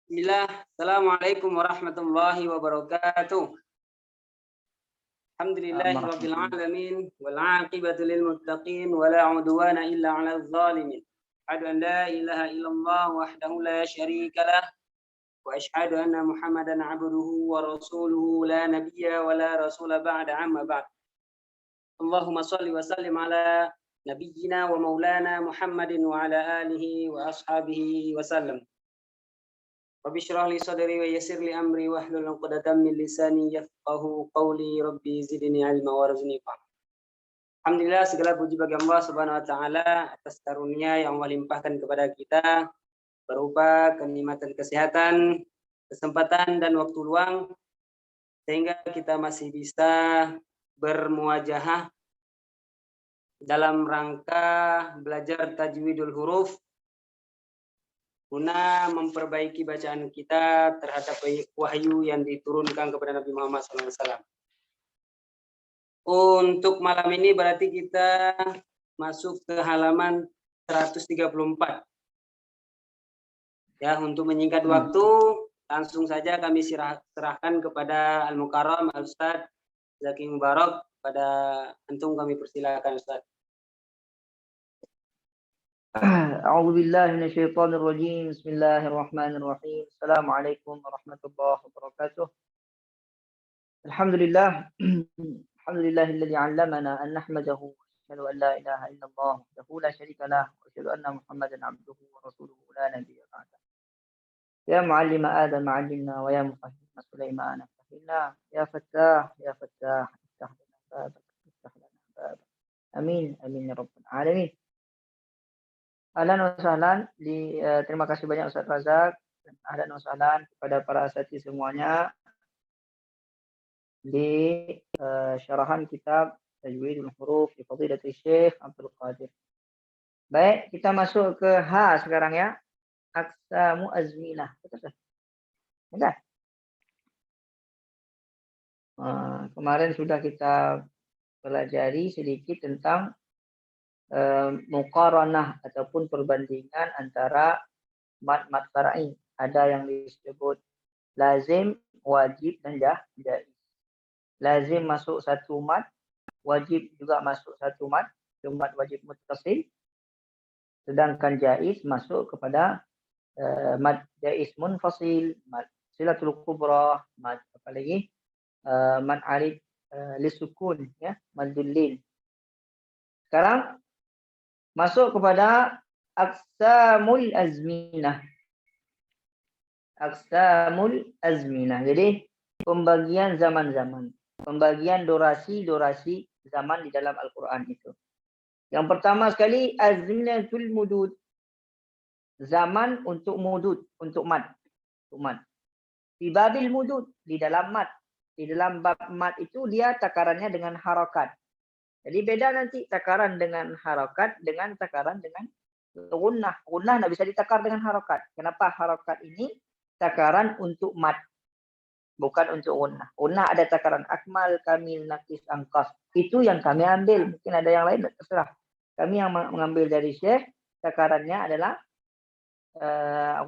Bismillah. Assalamualaikum warahmatullahi wabarakatuh. Alhamdulillahirabbil alamin wal 'aqibatu lil muttaqin wa la 'udwana illa 'alal zalimin. Asyhadu an la ilaha illallah wahdahu la syarika lah wa asyhadu anna Muhammadan 'abduhu wa rasuluhu la nabiyya wa la rasula ba'da amma ba'd. Allahumma shalli wa sallim ala nabiyyina wa maulana Muhammadin wa ala alihi wa ashabihi wa sallam. Rabbi shrah li sadri wa yassir li amri wahlul 'uqdatam min lisani yafqahu qawli. Rabbi zidni ilma warzuqni fahma. Alhamdulillah, segala puji bagi Allah Subhanahu wa taala atas karunia yang Allah limpahkan kepada kita berupa kenikmatan kesehatan, kesempatan dan waktu luang sehingga kita masih bisa bermuajahah dalam rangka belajar tajwidul huruf guna memperbaiki bacaan kita terhadap wahyu yang diturunkan kepada Nabi Muhammad SAW. Untuk malam ini berarti kita masuk ke halaman 134. Ya, untuk menyingkat waktu, langsung saja kami serahkan kepada Al-Mukarram Al-Ustadz Zaki Mubarak. Pada antum kami persilakan, Ustadz. A'udzu billahi minasyaitonir rajim. Bismillahirrahmanirrahim. Assalamualaikum warahmatullahi wabarakatuh. Alhamdulillah. Alhamdulillahilladzi 'allamana an nahmadahu wa nashhadu an la ilaha illallah wahdahu la syarika lah wa asyhadu anna Muhammadan 'abduhu wa rasuluhu la nabiyya ba'dah. Ya mu'allima Adam 'allimna wa ya mufahhima Sulaiman fahimna. Ya Fattah iftah lana babak iftah lana babak. Amin amin ya rabbal alamin. Ahlan wa sahlan, terima kasih banyak Ustaz Razak, dan ahlan wa sahlan kepada para asatidz semuanya di syarahan kitab Tajwidul Huruf di Fadilatul Syekh Abdul Qadir. Baik, kita masuk ke H sekarang ya. Aqsamu azminah. Betul? Betul? Kemarin sudah kita pelajari sedikit tentang muqaranah ataupun perbandingan antara mad far'i. Ada yang disebut lazim, wajib dan jaiz. Lazim masuk satu mad, wajib juga masuk satu mad, mad wajib muttasil. Sedangkan jaiz masuk kepada mad jaiz munfasil, mad silatul kubra, mad apa lagi? Mad arid lisukun ya, maddul lin. Sekarang masuk kepada aqsamul azminah. Aqsamul azminah. Jadi pembagian zaman-zaman, pembagian durasi-durasi zaman di dalam Al-Qur'an itu. Yang pertama sekali azminatul mudud. Zaman untuk mudud, untuk mad. Untuk mad. Di babil mudud, di dalam mad. Di dalam bab mad itu dia takarannya dengan harakat. Jadi beda nanti takaran dengan harakat dengan takaran dengan gunnah. Gunnah tidak bisa ditakar dengan harakat. Kenapa? Harakat ini takaran untuk mad, bukan untuk gunnah. Gunnah ada takaran akmal, kamil, naqis, angkas. Itu yang kami ambil. Mungkin ada yang lain, terserah. Kami yang mengambil dari Syekh, takarannya adalah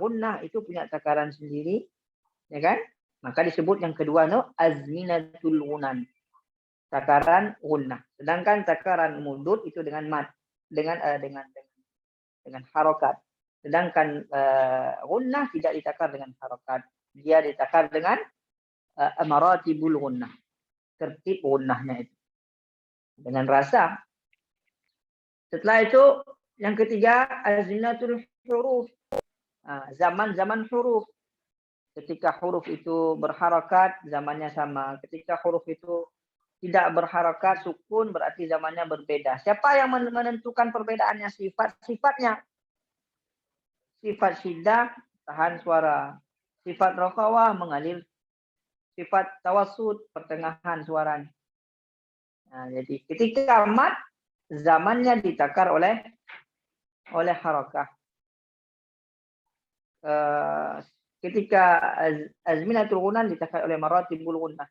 gunnah. Itu punya takaran sendiri, ya kan? Maka disebut yang kedua no azminatul gunan. Takaran gunnah. Sedangkan takaran mudud itu dengan mad, dengan harokat. Sedangkan gunnah tidak ditakar dengan harokat. Dia ditakar dengan maratibul gunnah. Tertib gunnahnya itu. Dengan rasa. Setelah itu yang ketiga azminatul huruf. Zaman-zaman huruf. Ketika huruf itu berharakat, zamannya sama. Ketika huruf itu tidak berharakat, sukun, berarti zamannya berbeda. Siapa yang menentukan perbedaannya? Sifatnya. Sifat syiddah, tahan suara. Sifat rakhawah, mengalir. Sifat tawassut, pertengahan suaranya. Nah, jadi ketika mad, zamannya ditakar oleh harakah. Ketika azminatul gunan ditakar oleh maratibul gunnah.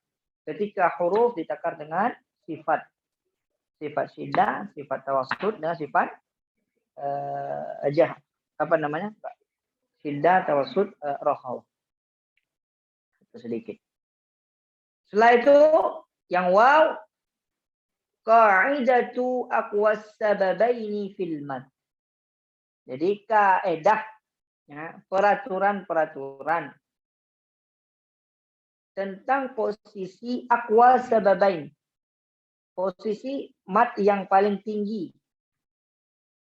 Ketika huruf ditakar dengan sifat syiddah, sifat tawassut dengan sifat syiddah, tawassut, rakhawah. sedikit. Setelah itu yang waw qa'idatu aqwas sababaini fil mad. Jadi kaidah, ya, peraturan-peraturan tentang posisi aqwa sababain. Posisi mad yang paling tinggi.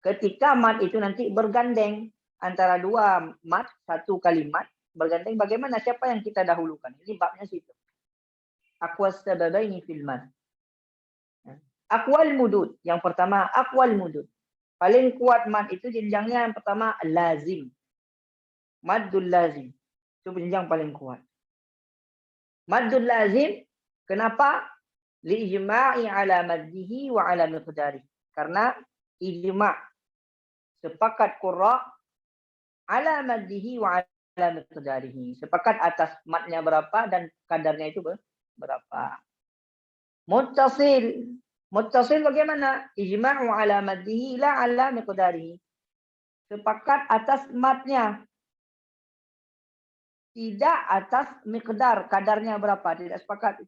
Ketika mad itu nanti bergandeng antara dua mad, satu kalimat bergandeng, bagaimana, siapa yang kita dahulukan? Ini babnya situ. Aqwas sababaini fil mad. Aqwal mudud. Yang pertama aqwal mudud. Paling kuat mad itu jenjangnya yang pertama lazim. Maddul lazim. Itu jenjang paling kuat. Maddul lazim, kenapa? Li ijma'i ala maddihi wa ala miqdari. Karena ijma' sepakat qurra ala maddihi wa ala miqdarihi. Sepakat atas madnya berapa dan kadarnya itu berapa. Muttasil. Muttasil bagaimana? Ijma'u ala maddihi la ala miqdarihi. Sepakat atas madnya. Tidak atas miqdar, kadarnya berapa. Tidak sepakat.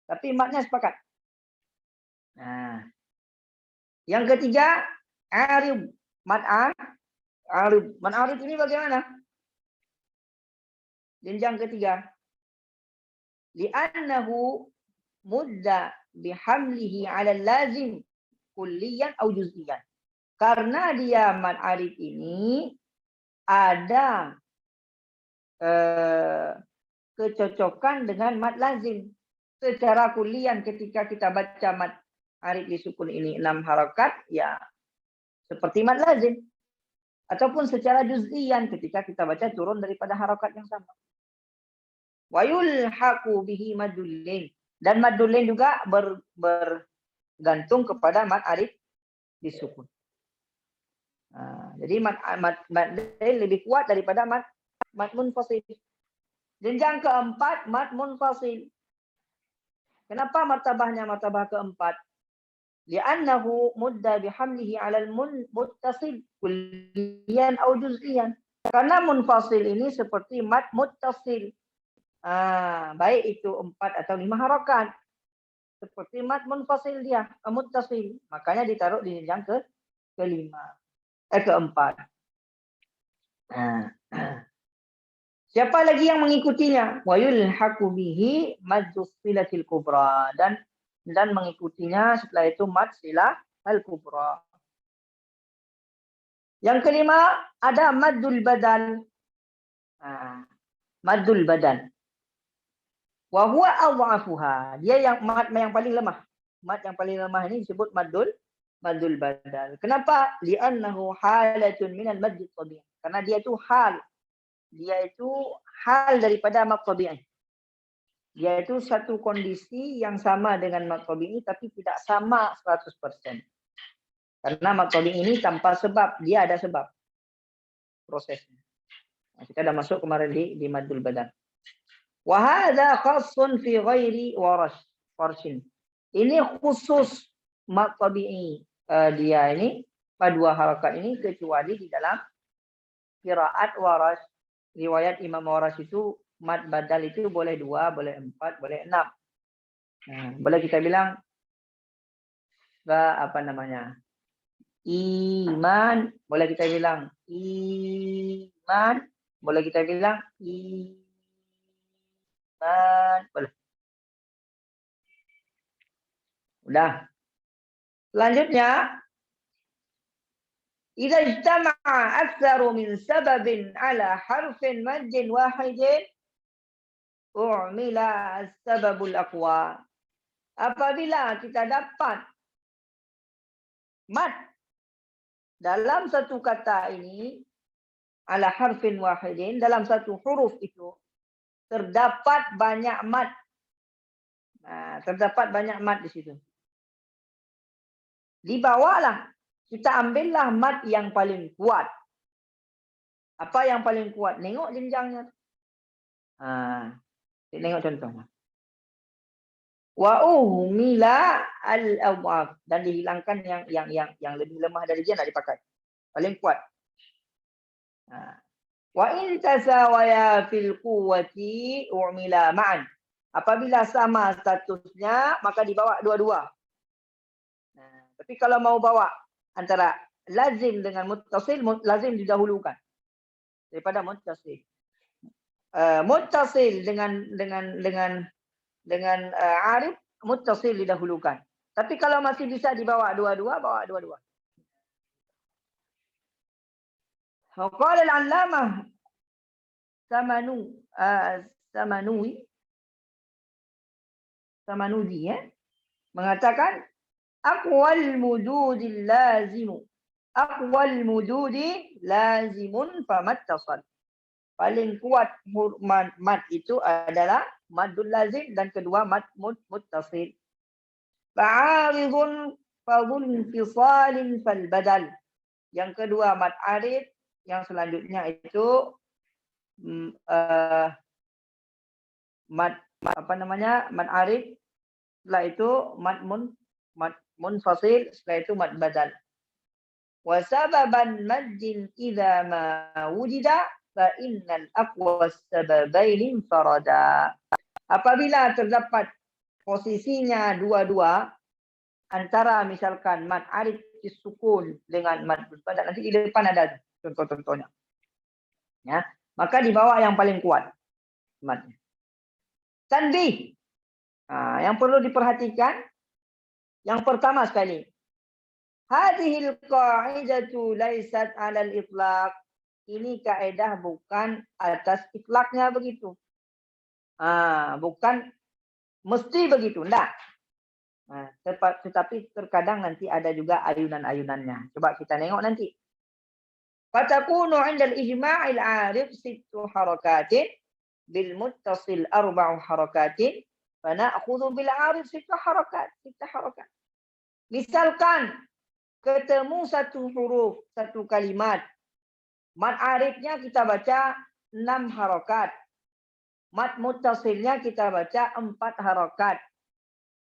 Tapi madnya sepakat. Nah. Yang ketiga, arib. Mad arib. Mad arib ini bagaimana? Jenjang ketiga. Li'annahu mudda bihamlihi 'ala lazim kulliyan au juz'iyan. Karena dia mad arif ini ada kecocokan dengan mad lazim secara kulian. Ketika kita baca mad arif disukun ini 6 harakat, ya seperti mad lazim. Ataupun secara juz'iyan ketika kita baca turun daripada harakat yang sama. Wa yulhaqu bihi madullain. Dan madullain juga bergantung kepada mad arif disukun. Nah, jadi mad lebih kuat daripada mad munfasil. Jenjang keempat mad munfasil. Kenapa martabahnya martabah keempat? Li'annahu mudda bihamlihi 'alal muttasil kulliyan aw juz'iyan. Karena munfasil ini seperti mad muttasil. Baik itu 4 atau 5 harakat. Seperti mad munfasil dia, muttasil. Makanya ditaruh di jenjang keempat. Siapa lagi yang mengikutinya? Wa yulhaqu bihi maddus silatil kubra, dan mengikutinya setelah itu mad silah al kubra. Yang kelima ada maddul badal. Maddul badal. Wa huwa adhafuha. Dia yang mad yang paling lemah. Mad yang paling lemah ini disebut maddul badal. Kenapa? Li'annahu halatun minal madd tabi'i. Karena dia itu hal. Dia itu hal daripada mad tabi'i. Dia itu satu kondisi yang sama dengan mad tabi'i tapi tidak sama 100%. Karena mad tabi'i ini tanpa sebab, dia ada sebab prosesnya. Nah, kita dah masuk kemarin di maddul badal. Wa hadza khassun fi ghairi warshin. Ini khusus mad tabi'i. Dia ini pada dua harakat ini kecuali di dalam qiraat Warash. Riwayat Imam Warash itu mad badal itu boleh 2, boleh 4, boleh 6. Nah, boleh kita bilang apa namanya? Iman, boleh kita bilang iman, boleh kita bilang boleh. Udah. Selanjutnya, idza ijtama'a aktsaru min sababin ala harfin maddin wahidin u'mila as-sababul aqwa. Apabila kita dapat mad dalam satu kata ini ala harfin wahidin, dalam satu huruf itu terdapat banyak mad. Nah, terdapat banyak mad di situ. Dibawalah, kita ambillah mad yang paling kuat. Apa yang paling kuat? Tengok jenjangnya. Tengok contohnya. Wa uhmila al-awaf, dan dihilangkan yang lebih lemah dari dia, nak dipakai. Paling kuat. Wa in tasawaya fil quwwati u'mila ma'an. Apabila sama statusnya maka dibawa dua-dua. Nah, tapi kalau mau bawa antara lazim dengan muttasil, lazim didahulukan daripada muttasil. Muttasil dengan arif, muttasil didahulukan. Tapi kalau masih bisa dibawa dua-dua, bawa dua-dua. Qala al-allamah Samanudi ya, mengatakan aqwal mududil lazimu. Aqwal mududi lazimun famattasal. Paling kuat mad itu adalah madul lazim dan kedua mad muttasil. Fa'aridun fadhun fisalin fal badal. Yang kedua mad arid, yang selanjutnya itu mad mad arid, setelah itu mad munfasil, setelah itu mad badal. Wa sababan maddin idza ma wujida fa innal aqwa sababain farada. Apabila terdapat posisinya dua-dua antara misalkan mad arid disukun dengan mad badal, nanti di depan ada contoh-contohnya. Ya, maka dibawa yang paling kuat madnya. Tanbih. Yang perlu diperhatikan yang pertama sekali, hadhil qa'idatu laysat 'alal itlaq. Ini kaidah bukan atas itlaknya begitu. Bukan mesti begitu, enggak. Tetapi terkadang nanti ada juga ayunan-ayunannya. Coba kita tengok nanti. Fatakunu 'inda al-ijma'il 'arif 6 harakatin bil muttasil 4 harakatin fa na'khudhu bil 'arif 6 harakat. Misalkan ketemu satu huruf, satu kalimat, mad arifnya kita baca 6 harakat. Mad muttasilnya kita baca 4 harakat.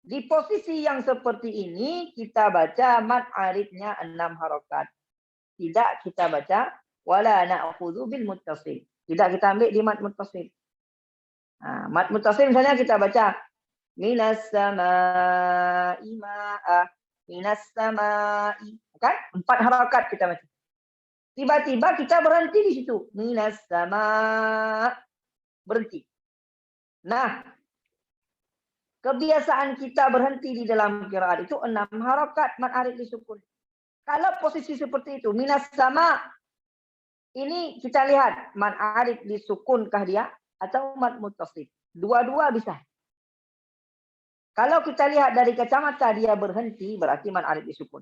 Di posisi yang seperti ini kita baca mad arifnya 6 harakat. Tidak kita baca wala na'khudhu bil muttasil. Tidak kita ambil di mad muttasil. Mad muttasil misalnya kita baca minas sama'i ma'a, minas sama'i, kan? 4 harakat kita baca. Tiba-tiba kita berhenti di situ. Minas sama' berhenti. Nah, kebiasaan kita berhenti di dalam qiraat itu 6 harakat mad arid disukun. Kalau posisi seperti itu, minas sama, ini kita lihat mad arid disukunkah dia atau mad muttasil. Dua-dua bisa. Kalau kita lihat dari kacamata dia berhenti, berarti mad arid disukun.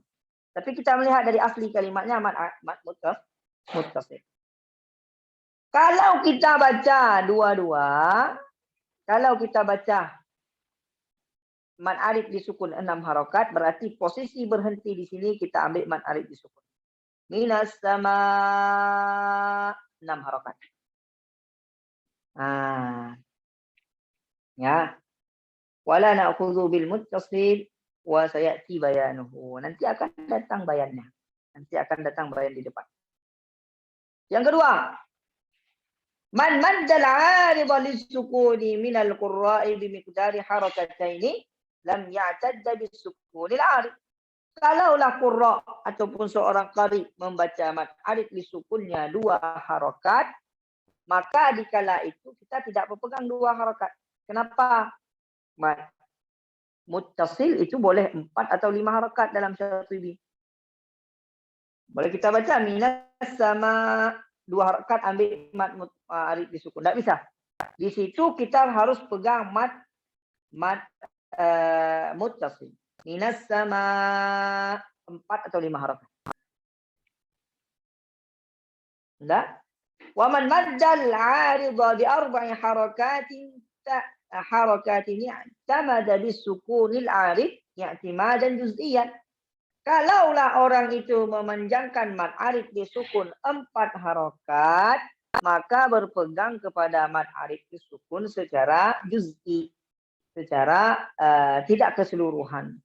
Tapi kita melihat dari asli kalimatnya mad muttasil. Kalau kita baca dua-dua, kalau kita baca mad arid disukun 6 harakat, berarti posisi berhenti di sini kita ambil mad arid disukun. Minas sama 6 harakat. Ya. Wala na'khudhu bil muttasil wa sayati bayanuhu. Nanti akan datang bayannya. Nanti akan datang bayan di depan. Yang kedua, man maddal 'arida lis-sukuni minal qurra'i bi miqdari harakataini lam ya'tadda bis-sukunil 'arid. Kalaulah qurra ataupun seorang qari membaca mad arid lisukunnya 2 harakat, maka dikala itu kita tidak berpegang 2 harakat. Kenapa? Mad muttasil itu boleh 4 atau 5 harakat dalam syatibi. Boleh kita baca minas sama 2 harakat ambil mad arid disukun. Tidak bisa. Di situ kita harus pegang mad muttasil. Minas sama 4 atau 5 harakat. Enggak? Wa man maddal 'arida bi 4 harakatin i'tamada bis-sukunil 'arid i'timadan juz'iyan. Kalaulah orang itu memanjangkan mad arid disukun 4 harakat, maka berpegang kepada mad arid disukun secara juz'i, secara tidak keseluruhan.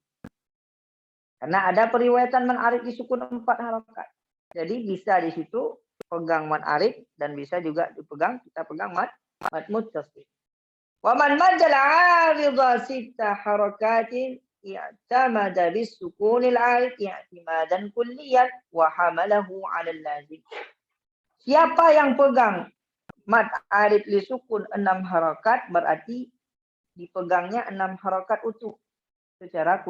Karena ada periwayatan mad arid disukun 4 harakat. Jadi bisa di situ pegang mad arif dan bisa juga kita pegang mad muttasil. Wa man maddal 'aridha sitta harakatin i'tamada bis sukunil 'arid i'timadan kulliyan wa hamalahu 'ala al-lazim. Siapa yang pegang mad arid li sukun 6 harakat berarti dipegangnya 6 harakat utuh secara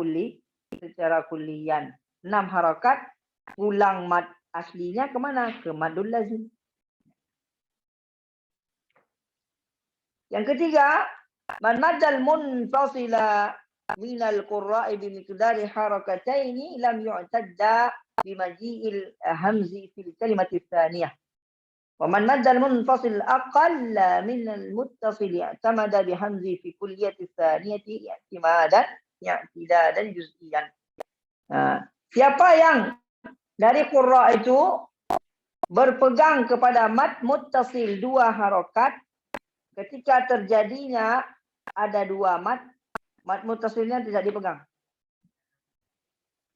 kulliyan. 6 harakat pulang mad aslinya kemana? Ke madul lazim. Yang ketiga, man maddal munfasila minal qurra'i bi miqdari harakataini lam yu'tadda bi maji'il hamzi fil kalimati tsaniyah. Wa man maddal munfasil aqalla minal muttasil i'tamada bi hamzi fi kulliyati tsaniyati i'tidadan juz'iyan. Siapa yang dari qurra itu berpegang kepada mad muttasil 2 harakat ketika terjadinya ada 2 mad muttasilnya tidak dipegang.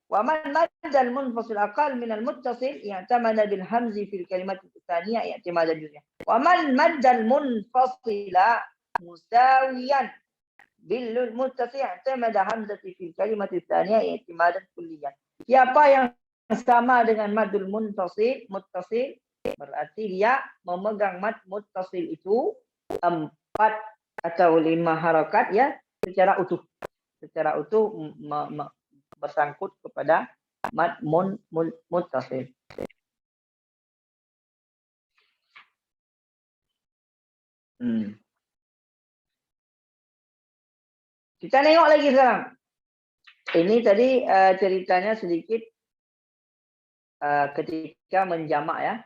Wa man maddal munfasil aqal min al muttasil i'tamada bil hamzi fil kalimat tsaniyah i'timada juz'iyyan. Wa man maddal munfasila musawiyan bil muttasil i'tamada hamzati fil kalimat tsaniyah i'timadan kulliyyan. Siapa yang sama dengan madul muttasil berarti dia memegang mad muttasil itu 4 atau 5 harakat ya secara utuh bersangkut kepada mad muttasil. Kita tengok lagi sekarang. Ini tadi ceritanya sedikit ketika menjamak ya,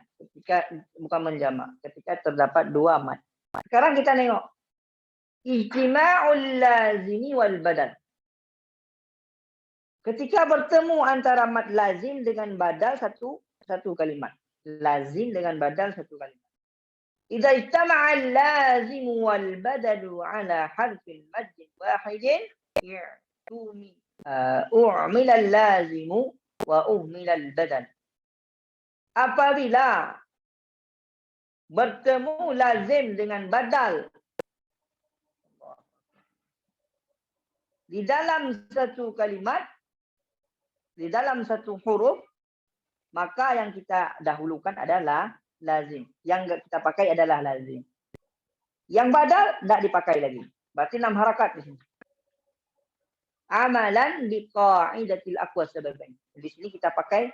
ketika terdapat 2 mad. Sekarang kita tengok ijtima'ul lazimi wal badal. Ketika bertemu antara mad lazim dengan badal satu kalimat. Lazim dengan badal satu kalimat. Idza ijtama'a al-lazim wal badalu ala harfin mad wahidin u'mila al-lazimu wa uhmila al-badal. Apabila bertemu lazim dengan badal di dalam satu kalimat, di dalam satu huruf, maka yang kita dahulukan adalah lazim. Yang kita pakai adalah lazim. Yang badal tidak dipakai lagi. Berarti 6 harakat di sini. Amalan biqa'idatil aqwa sababain. Di sini kita pakai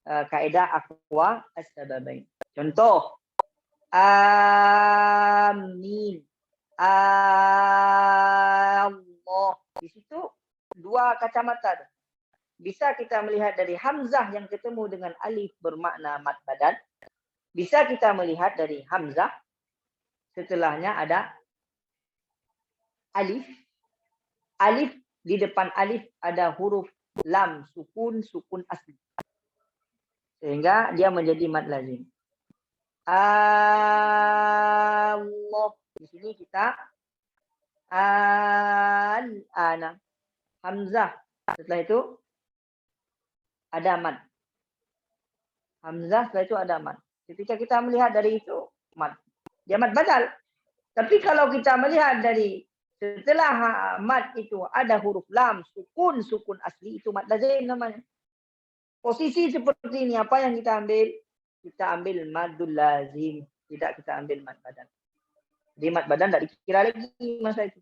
kaidah aqwa as-sababain. Contoh, amin, Allah. Di situ 2 kacamata. Bisa kita melihat dari hamzah yang ketemu dengan alif bermakna mad badal. Bisa kita melihat dari hamzah setelahnya ada alif. Alif di depan alif ada huruf lam sukun asli. Sehingga dia menjadi mad lazim. Allah. Di sini kita al-ana. Hamzah. Setelah itu ada mad. Hamzah setelah itu ada mad. Ketika kita melihat dari itu mad. Dia mad badal. Tapi kalau kita melihat dari setelah mad itu ada huruf lam sukun asli, itu mad lazim namanya. Posisi seperti ini apa yang kita ambil? Kita ambil madul lazim, tidak kita ambil mad badan. Di mad badan tidak dikira lagi masa itu.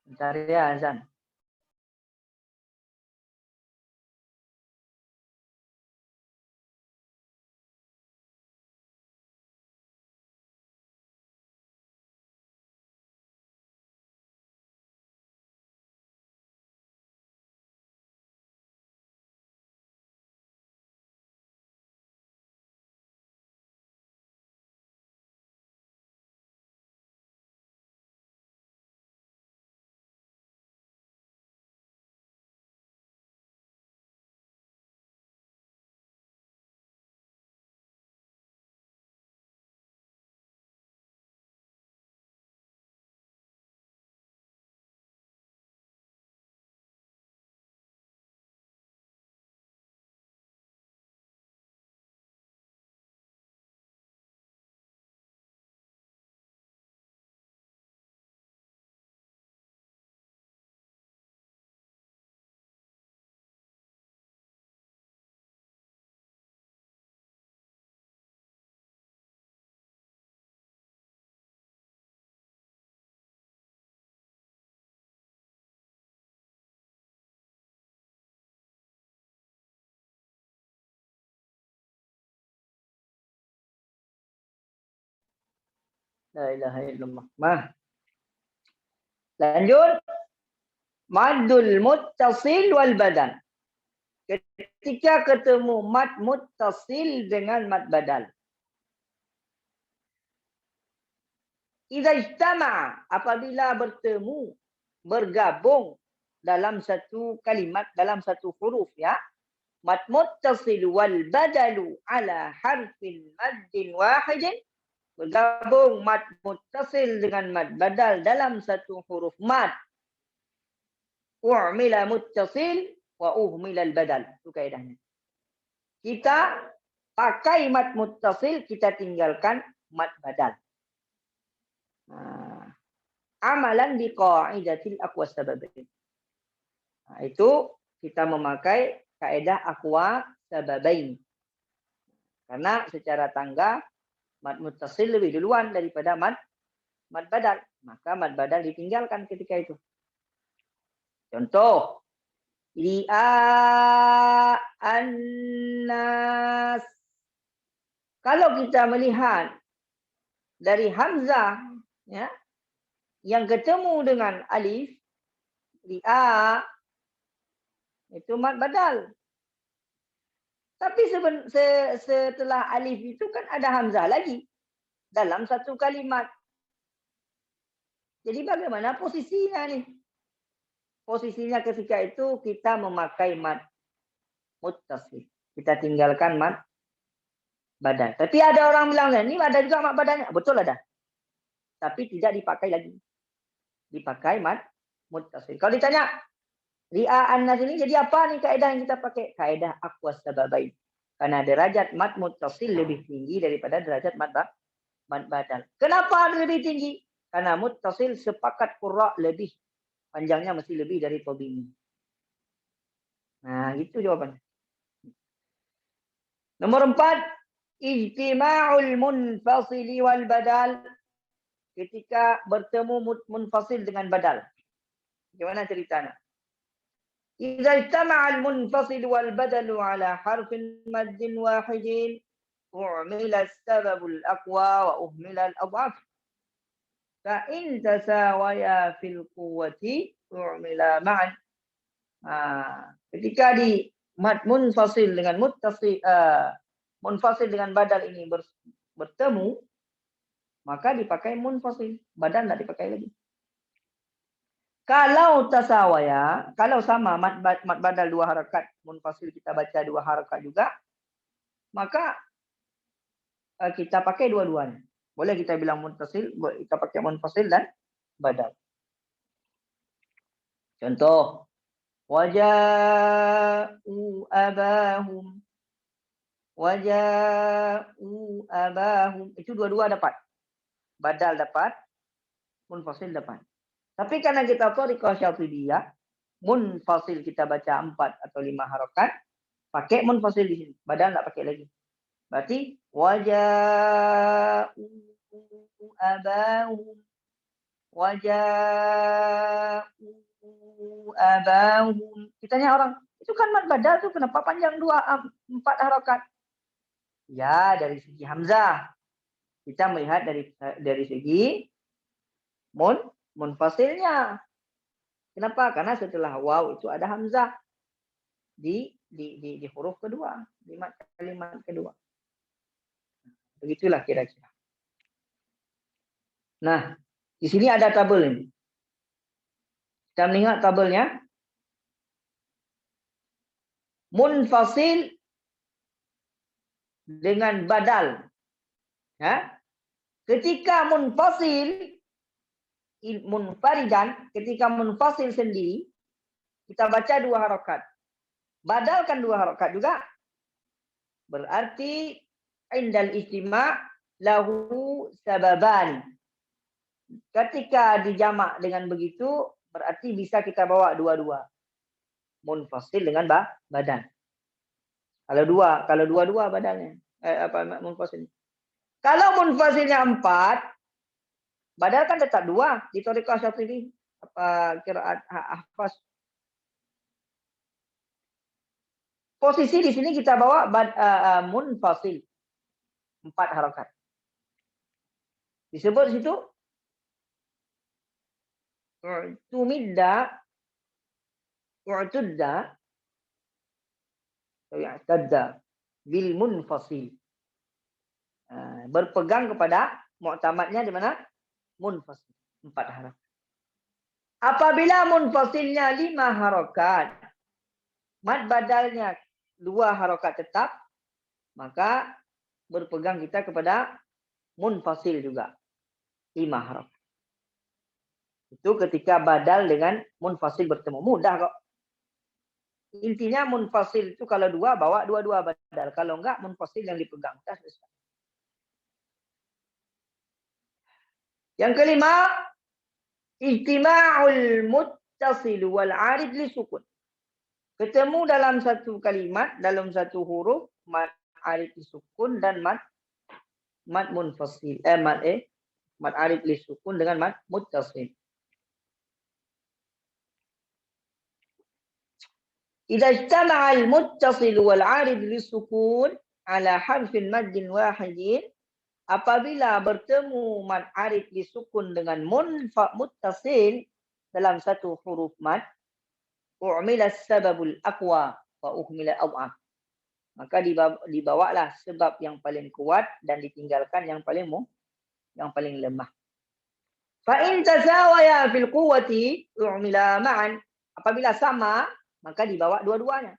Bentar ya azan. La ilaha illallah. Lanjut. Maddul muttasil wal badal. Ketika ketemu mad muttasil dengan mad badal. Idza ijtama'a, apabila bertemu, bergabung dalam satu kalimat, dalam satu huruf ya. Mad muttasil wal badalu ala harfin maddin wahidin. Bergabung mad muttasil dengan mad badal dalam satu huruf mad. U'mila muttasil wa uhmila al-badal. Itu kaedahnya. Kita pakai mad muttasil, kita tinggalkan mad badal. Amalan bi qaidatil aqwa sababain. Itu kita memakai kaedah aqwa sababain. Karena secara tangga mad muttasil lebih duluan daripada mad badal. Maka mad badal ditinggalkan ketika itu. Contoh, li'a annas. Kalau kita melihat dari hamzah ya, yang ketemu dengan alif, li'a itu mad badal. Tapi setelah alif itu kan ada hamzah lagi dalam satu kalimat. Jadi bagaimana posisinya nih? Posisinya ketika itu kita memakai mad muttasil. Kita tinggalkan mad badal. Tapi ada orang bilang, ini ada juga mad badalnya. Betul ada. Tapi tidak dipakai lagi. Dipakai mad muttasil. Kalau ditanya, ri'a annas ini jadi apa nih kaedah yang kita pakai? Kaedah aqwa sababain. Karena derajat mad muttasil lebih tinggi daripada derajat mad badal. Kenapa lebih tinggi? Karena muttasil sepakat qurra lebih. Panjangnya mesti lebih dari tabi'i. Nah, itu jawabannya. Nomor 4, ijtima'ul munfasili wal badal. Ketika bertemu munfasil dengan badal. Bagaimana ceritanya? Idza ijtama'al munfasil wal badalu ala harfin maddin wahidin, u'mila as-sababul aqwa wa uhmila al-adhaf. Fa'in tasawaya fil quwwati u'mila ma'an. Ketika di mad munfasil dengan muttasil, munfasil dengan badal ini bertemu, maka dipakai munfasil, badal tidak dipakai lagi. Kalau tasawaya, kalau sama mad badal 2 harakat, munfasil kita baca 2 harakat juga, maka kita pakai dua-duanya. Boleh kita bilang muttasil, boleh kita pakai munfasil dan badal. Contoh, waja'u abahum. Waja'u abahum. Itu dua-dua dapat. Badal dapat, munfasil dapat. Tapi karena kita thariqah syatibiyah, munfasil kita baca 4 atau 5 harakat, pakai munfasil di sini. Badal enggak pakai lagi. Berarti waja'u abahum. Waja'u abahum. Kita tanya orang, itu kan mad badal tuh kenapa panjang 4 harakat? Ya, dari segi hamzah. Kita melihat dari segi munfasilnya. Kenapa? Karena setelah waw itu ada hamzah di huruf kedua, di kalimat kedua. Begitulah kira-kira. Nah, di sini ada tabel ini. Kita melihat tabelnya. Munfasil dengan badal. Ya. Ketika munfasil munfaridan, ketika munfasil sendiri, kita baca 2 harakat. Badalkan 2 harakat juga. Berarti indal ijtima' lahu sababan. Ketika dijamak dengan begitu, berarti bisa kita bawa dua-dua. Munfasil dengan badal. Kalau dua-dua badalnya. Munfasil. Kalau munfasilnya 4, badal kan tetap 2 di thariqah syatibi. Qiraat hafaz. Posisi di sini kita bawa munfasil 4 harakat. Disebut situ tumidda, u'tudda, i'tadda bil munfasil. Berpegang kepada mu'tamadnya di mana? Munfasil. 4 harakat. Apabila munfasilnya 5 harakat, mad badalnya 2 harakat tetap, maka berpegang kita kepada munfasil juga 5 harakat. Itu ketika badal dengan munfasil bertemu. Mudah kok. Intinya munfasil itu kalau 2 bawa 2-2 badal. Kalau enggak munfasil yang dipegang. Yang kelima, ijtima'ul muttasil wal 'arid li sukun. Ketemu dalam satu kalimat, dalam satu huruf, mad 'arid li sukun dan mad munfasil. Mad 'arid li sukun dengan mad muttasil. Idza ijtama'a al-muttasil wal 'arid li sukun ala harfin maddin wahidin, apabila bertemu mad 'arid li sukun dengan muttasil dalam satu huruf mad, u'mila as-sababul aqwa wa uhmila aw'am. Maka dibawalah sebab yang paling kuat dan ditinggalkan yang paling lemah. Fa in tasawaya fil quwwati u'mila ma'an. Apabila sama, maka dibawa dua-duanya.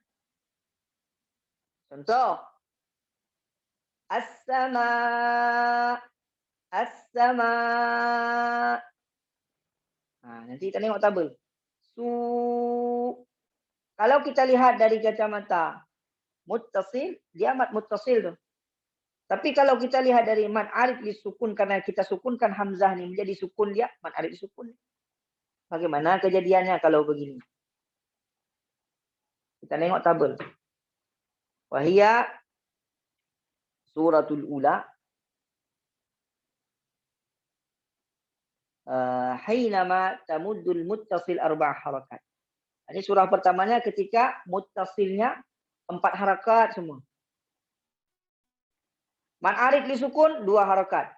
Contoh, as-sama, as-sama. Nanti kita tengok tabel. Kalau kita lihat dari kacamata muttasil, dia mad muttasil tu. Tapi kalau kita lihat dari mad 'arid li sukun, karena kita sukunkan hamzah ni menjadi sukun dia, mad 'arid li sukun. Bagaimana kejadiannya kalau begini? Kita tengok tabel. Wahia suratul ula. Hainama tamuddul muttasil 4 harakat. Ini surah pertamanya ketika muttasilnya 4 harakat semua. Mad 'arid li sukun 2 harakat.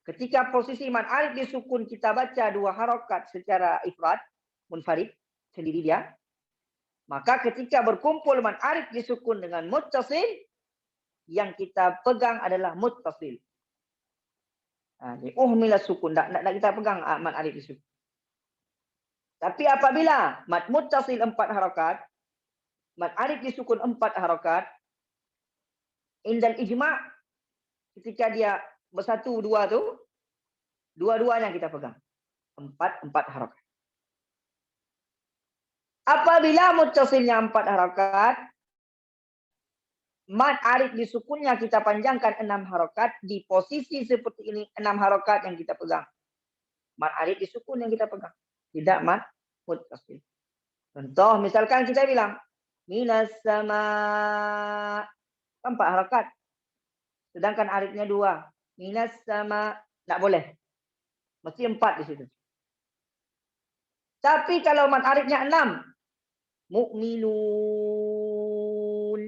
Ketika posisi mad 'arid li sukun kita baca 2 harakat secara ifrad, munfarid, sendiri dia. Maka ketika berkumpul mad 'arid li sukun dengan muttasil, yang kita pegang adalah muttasil. Uhmila sukun, tak kita pegang mad 'arid li sukun. Tapi apabila mad muttasil 4 harakat, mad 'arid li sukun 4 harakat, indal ijma' ketika dia bersatu dua tu, dua-duanya kita pegang. 4 harakat. Apabila muttasilnya 4 harakat, mad 'arid li sukunnya kita panjangkan 6 harakat, di posisi seperti ini 6 harakat yang kita pegang. Mad 'arid li sukun yang kita pegang, tidak mad muttasil. Contoh misalkan kita bilang minas sama, 4 harakat. Sedangkan 'aridnya 2. Minas sama, tak boleh. Mesti 4 di situ. Tapi kalau mad 'aridnya 6, mu'minun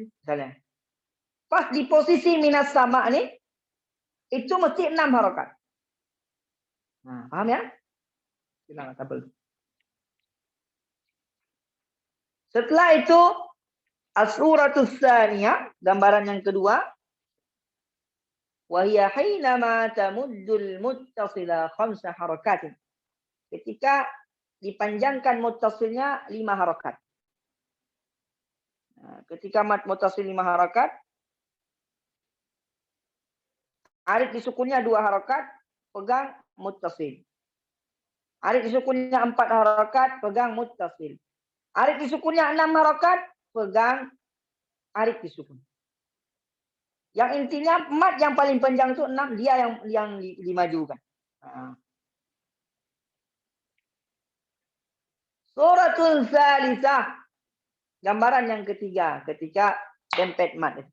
misalnya. Pas di posisi minas sama ni, itu mesti 6 harakat. Paham ya? Silakan tabel. Setelah itu as-suratus tsaniyah, gambaran yang kedua. Wa hiya hainama tamuddul muttasila 5 harakatin. Ketika dipanjangkan muttasilnya 5 harakat. Ketika mad muttasil 5 harakat, 'arid li sukunnya 2 harakat, pegang muttasil. 'Arid li sukunnya 4 harakat, pegang muttasil. 'Arid li sukunnya 6 harakat, pegang 'arid li sukun. Yang intinya mad yang paling panjang itu 6, dia yang dimajukan. Suratul Tsalisah, gambaran yang ketiga ketika dempet mad.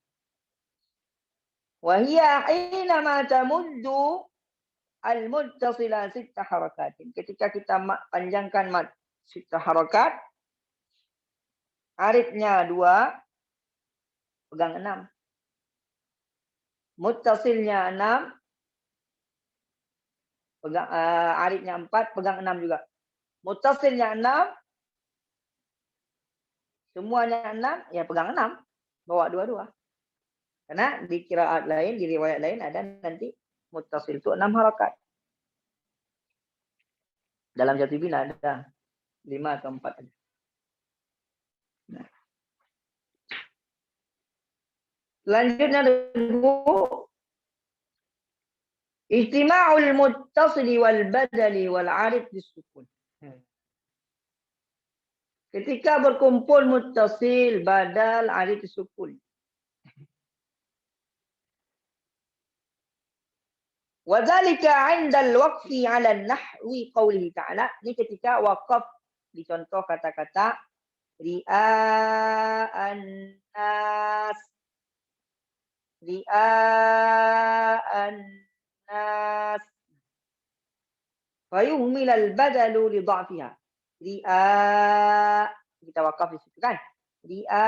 Wa hiya hinama tamuddu al-muttasila 6 harakatin. Ketika kita panjangkan mad 6 harakat, aridnya 2, pegang 6. Muttasilnya 6, pegang aridnya 4, pegang 6 juga. Muttasilnya 6, semuanya 6, ya pegang 6, bawa dua-dua. Karena di qiraat lain, di riwayat lain ada nanti muttasil itu 6 harakat. Dalam Syatibi ada 5 atau 4 ada. Nah. Selanjutnya Ijtima'ul muttasili wal badali wal arid disukun. Ketika berkumpul muttasil, badal, arid disukun. Wadzalika 'inda al-waqfi 'ala an-nahwi qawlihi ta'ala. Ini ketika waqaf dicontoh kata-kata ria'an nas, ria'an nas, fayuhmil al-badalu li dha'fiha. Ri'a, kita wakaf di situ kan? Ri'a,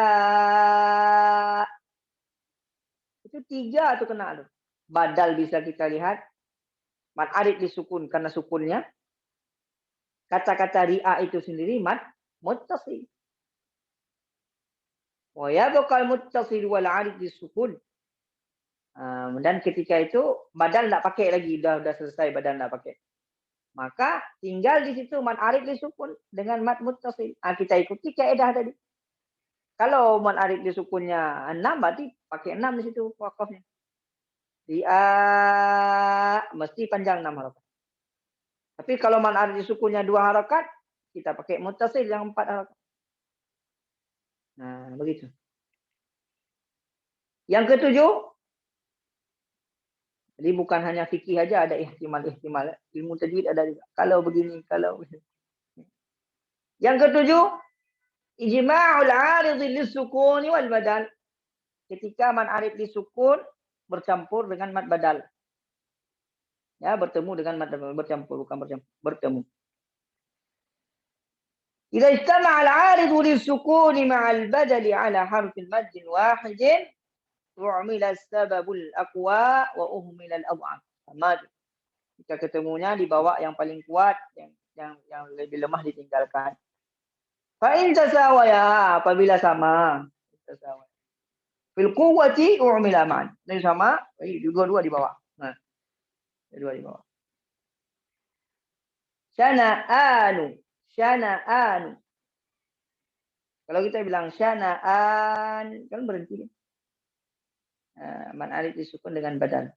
itu 3 tu kena tu. Badal bisa kita lihat. Mad arid disukun karena sukunnya. Kata-kata ri'a itu sendiri mad muttasil. Wa yabqa al-muttasil wal arid disukun. Dan ketika itu badal tak pakai lagi, dah selesai badal tak pakai. Maka tinggal di situ mad arid disukun dengan mad muttasil. Kita ikuti kaedah tadi. Kalau mad arid disukunnya 6 berarti pakai 6 di situ wakafnya. Mesti panjang 6 harakat. Tapi kalau mad arid disukunnya 2 harakat, kita pakai muttasil yang 4 harakat. Nah, begitu. Yang ketujuh, jadi bukan hanya fikih aja, ada ihtimal-ihtimal. Ilmu tajwid ada juga. Kalau begini, kalau begini. Yang ketujuh, ijma'ul 'arid lis-sukuni wal badal. Ketika mad arid disukun bercampur dengan mad badal. Ya, bertemu dengan mad bercampur, bukan bercampur, bertemu. Idza ijtama'a al-'arid lis-sukuni ma'al badali 'ala harfin maddin wahidin u'mila as-sababul aqwa wa uhmila al-ad'af. Sama. Jika ketemunya dibawa yang paling kuat, yang lebih lemah ditinggalkan. Fa in tasawaya, apabila sama. Tasawaya. Fil quwwati u'mila ma'an. Ini sama, dua-dua dibawa. Nah. Dua dibawa. Syana'anu. Kalau kita bilang syana'an, kan berhenti. Mad arid disukun dengan badal.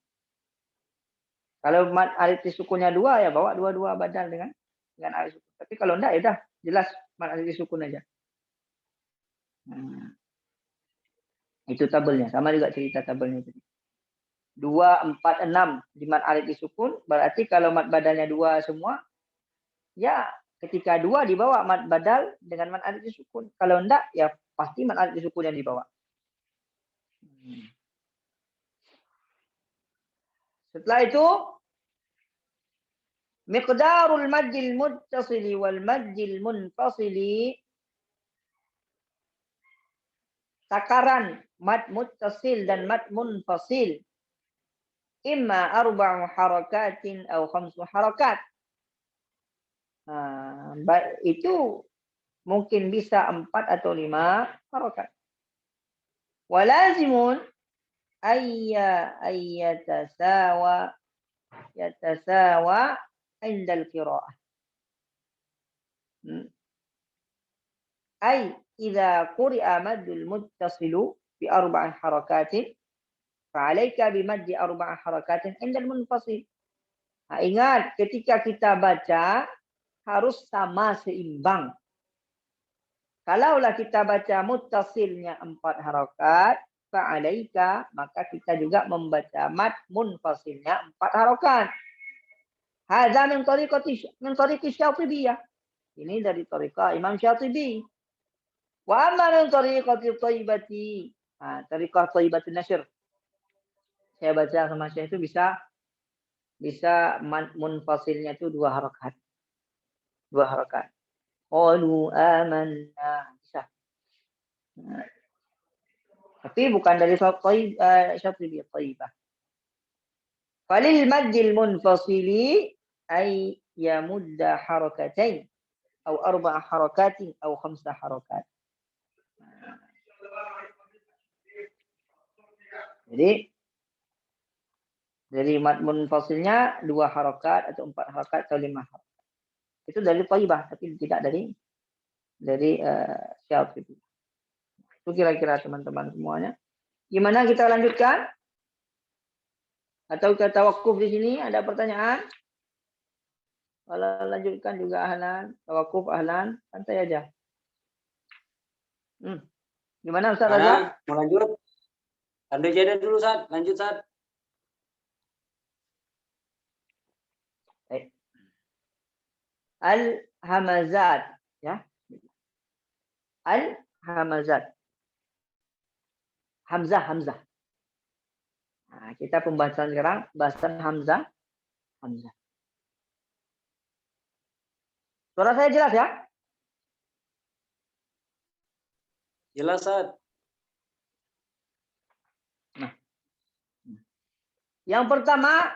Kalau mad arid disukunnya 2, ya bawa dua-dua badal dengan arid sukun. Tapi kalau enggak, ya udah jelas mad arid disukun aja. Itu tabelnya, sama juga cerita tabelnya tadi. 2, 4, 6 di mad arid disukun, berarti kalau mad badalnya 2 semua, ya ketika 2 dibawa mad badal dengan mad arid disukun. Kalau enggak, ya pasti mad arid disukun yang dibawa. Setelah itu, miqdarul maddil muttasili wal maddil munfasili. Takaran mad muttasil dan mad munfasil. Imma 4 harakatin atau 5 harakat. Itu mungkin bisa 4 atau 5 harakat. Walazimun yatasawa indal qira'ah. Idza quri'a maddul muttasilu bi 4 harakatin fa'alaika bi maddi 4 harakatin indal munfasil. Ingat, ketika kita baca harus sama seimbang. Kalaulah kita baca muttasilnya 4 harakat, fa'alaika, maka kita juga membaca mad munfasilnya 4 harakat. Hadza min tariqati Syatibiyah. Ini dari tariqah Imam Syatibi. Wa amma min tariqati Thaibati. Tariqah Thaibatun Nashr. Saya baca sama saya itu bisa mad munfasilnya itu 2 harakat. 2 harakat. Qalu amanna. Bisa. Tapi bukan dari Syatibi, Thaibah. Falil maddil munfasili ay yamudda harakatain atau 4 harakatin atau 5 harakat. Jadi dari mad munfasilnya 2 harakat atau 4 harakat atau 5 harakat. Itu dari thayyibah tapi tidak dari syaf'i. Itu kira-kira teman-teman semuanya. Gimana kita lanjutkan? Atau kita tawakuf di sini? Ada pertanyaan? Kalau lanjutkan juga ahlan, tawakuf ahlan, santai aja. Gimana Ustaz Razak? Mau lanjut? Ambil jeda dulu, Ustaz. Lanjut, Ustaz. Al-hamazat, ya. Al-hamazat. Hamzah. Nah, kita pembahasan sekarang bahasan hamzah. Suara saya jelas ya? Jelas, Ustaz. Nah. Yang pertama,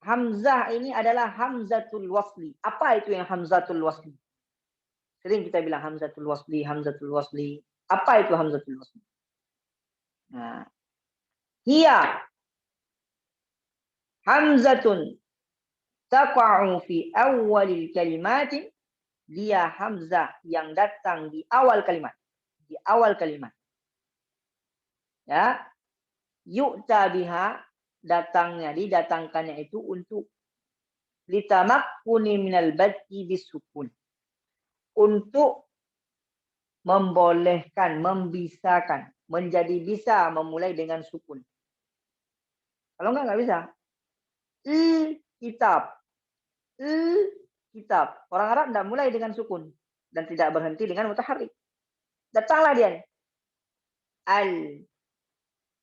hamzah ini adalah hamzatul wasli. Apa itu yang hamzatul wasli? Sering kita bilang hamzatul wasli. Apa itu hamzatul wasli? Nah, hiya hamzatun taqa'u fi awwalil kalimatin. Dia hamzah yang datang di awal kalimat. Ya. Yu'ta biha, didatangkannya itu untuk litamakkuni minal bad'i bisukun. Untuk membolehkan, membisakan, menjadi bisa memulai dengan sukun. Kalau enggak bisa. Kitab. Orang Arab tidak mulai dengan sukun dan tidak berhenti dengan mutaharrik. Datanglah dia.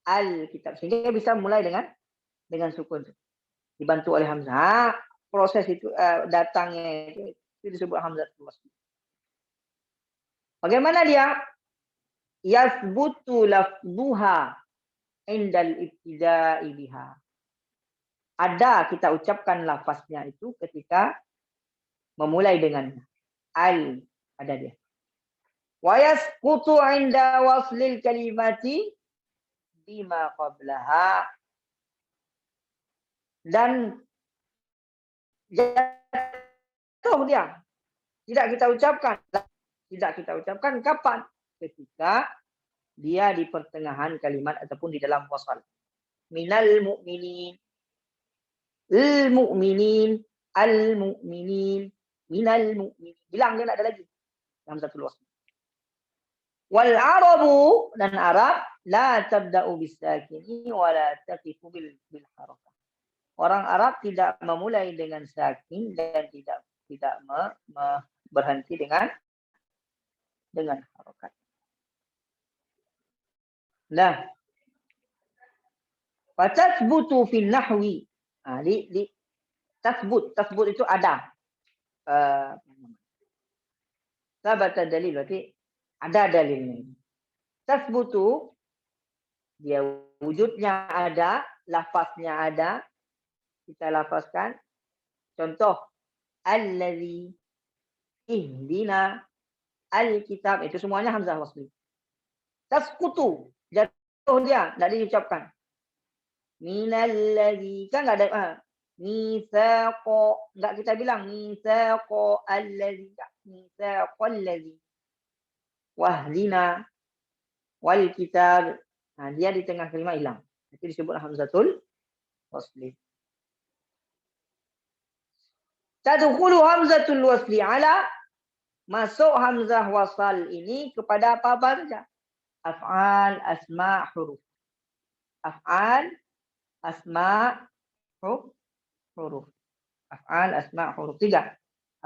Al-kitab. Sehingga bisa mulai dengan sukun. Dibantu oleh hamzah. Proses itu datangnya itu disebut hamzatul wasl. Bagaimana dia? Yasbutu lafzuha indal ibtida'i biha. Ada kita ucapkan lafaznya itu ketika memulai dengan al, ada dia. Wa yasqutu 'inda waslil kalimati bima qablaha. Dan jatuh dia. Tidak kita ucapkan kapan? Ketika dia di pertengahan kalimat ataupun di dalam wasal. Minal mu'minin, al-mu'minin, minal mu'minin. Bilang dia tak ada lagi. Hamzatul wasl. Wal arabu, dan Arab, la tabda'u bis-sakini wa la taqifu bil harakah. Orang Arab tidak memulai dengan sakin dan tidak berhenti dengan harokat. Nah, fatasbutu fil nahwi. Tasbut itu ada. Sabata dalil, berarti ada dalilnya. Tasbutu, dia wujudnya ada, lafaznya ada, kita lafazkan. Contoh, allazi ihdina al-kitab, itu semuanya hamzah wasli. Tasqutu, jatuh dia, tidak diucapkan. Minallazi, kan enggak ada mitsaqo, enggak kita bilang mitsaqo allazi, mitsaqal ladzi. Wahdina wal kitab. Nah, dia di tengah kalimat hilang. Itu disebut hamzatul wasli. Tadkhulu hamzatul wasli ala, masuk hamzah wasal ini kepada apa saja? Af'al, asma, huruf. Af'al, asma, huruf. Af'al, asma, huruf. 3.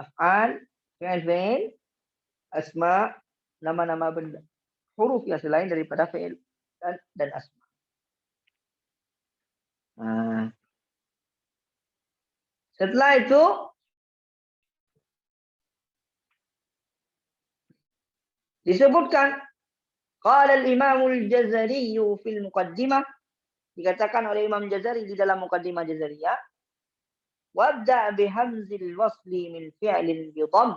Af'al, fi'il, asma, nama-nama benda. Huruf yang selain daripada fi'il dan asma. Nah. Setelah itu disebutkan qala al-Imam al-Jazari fil muqaddimah, dikatakan oleh Imam Jazari di dalam muqaddimah Jazariyah, Wabda' bihamzil wasli min fi'lin bidhamm.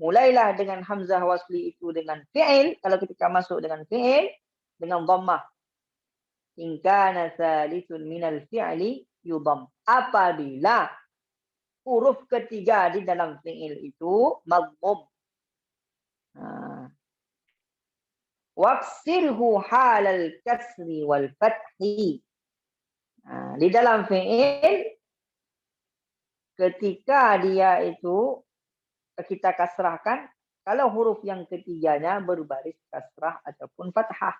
Mulailah dengan hamzah wasli itu dengan fi'il. Kalau ketika masuk dengan fi'il, dengan dhammah. In kana thalithun minal fi'li yudhamm. Apabila huruf ketiga di dalam fi'il itu madhum. Waksirhu halal kasri wal fathi. Di dalam fi'il, ketika dia itu kita kasrahkan, kalau huruf yang ketiganya berbaris kasrah ataupun fathah.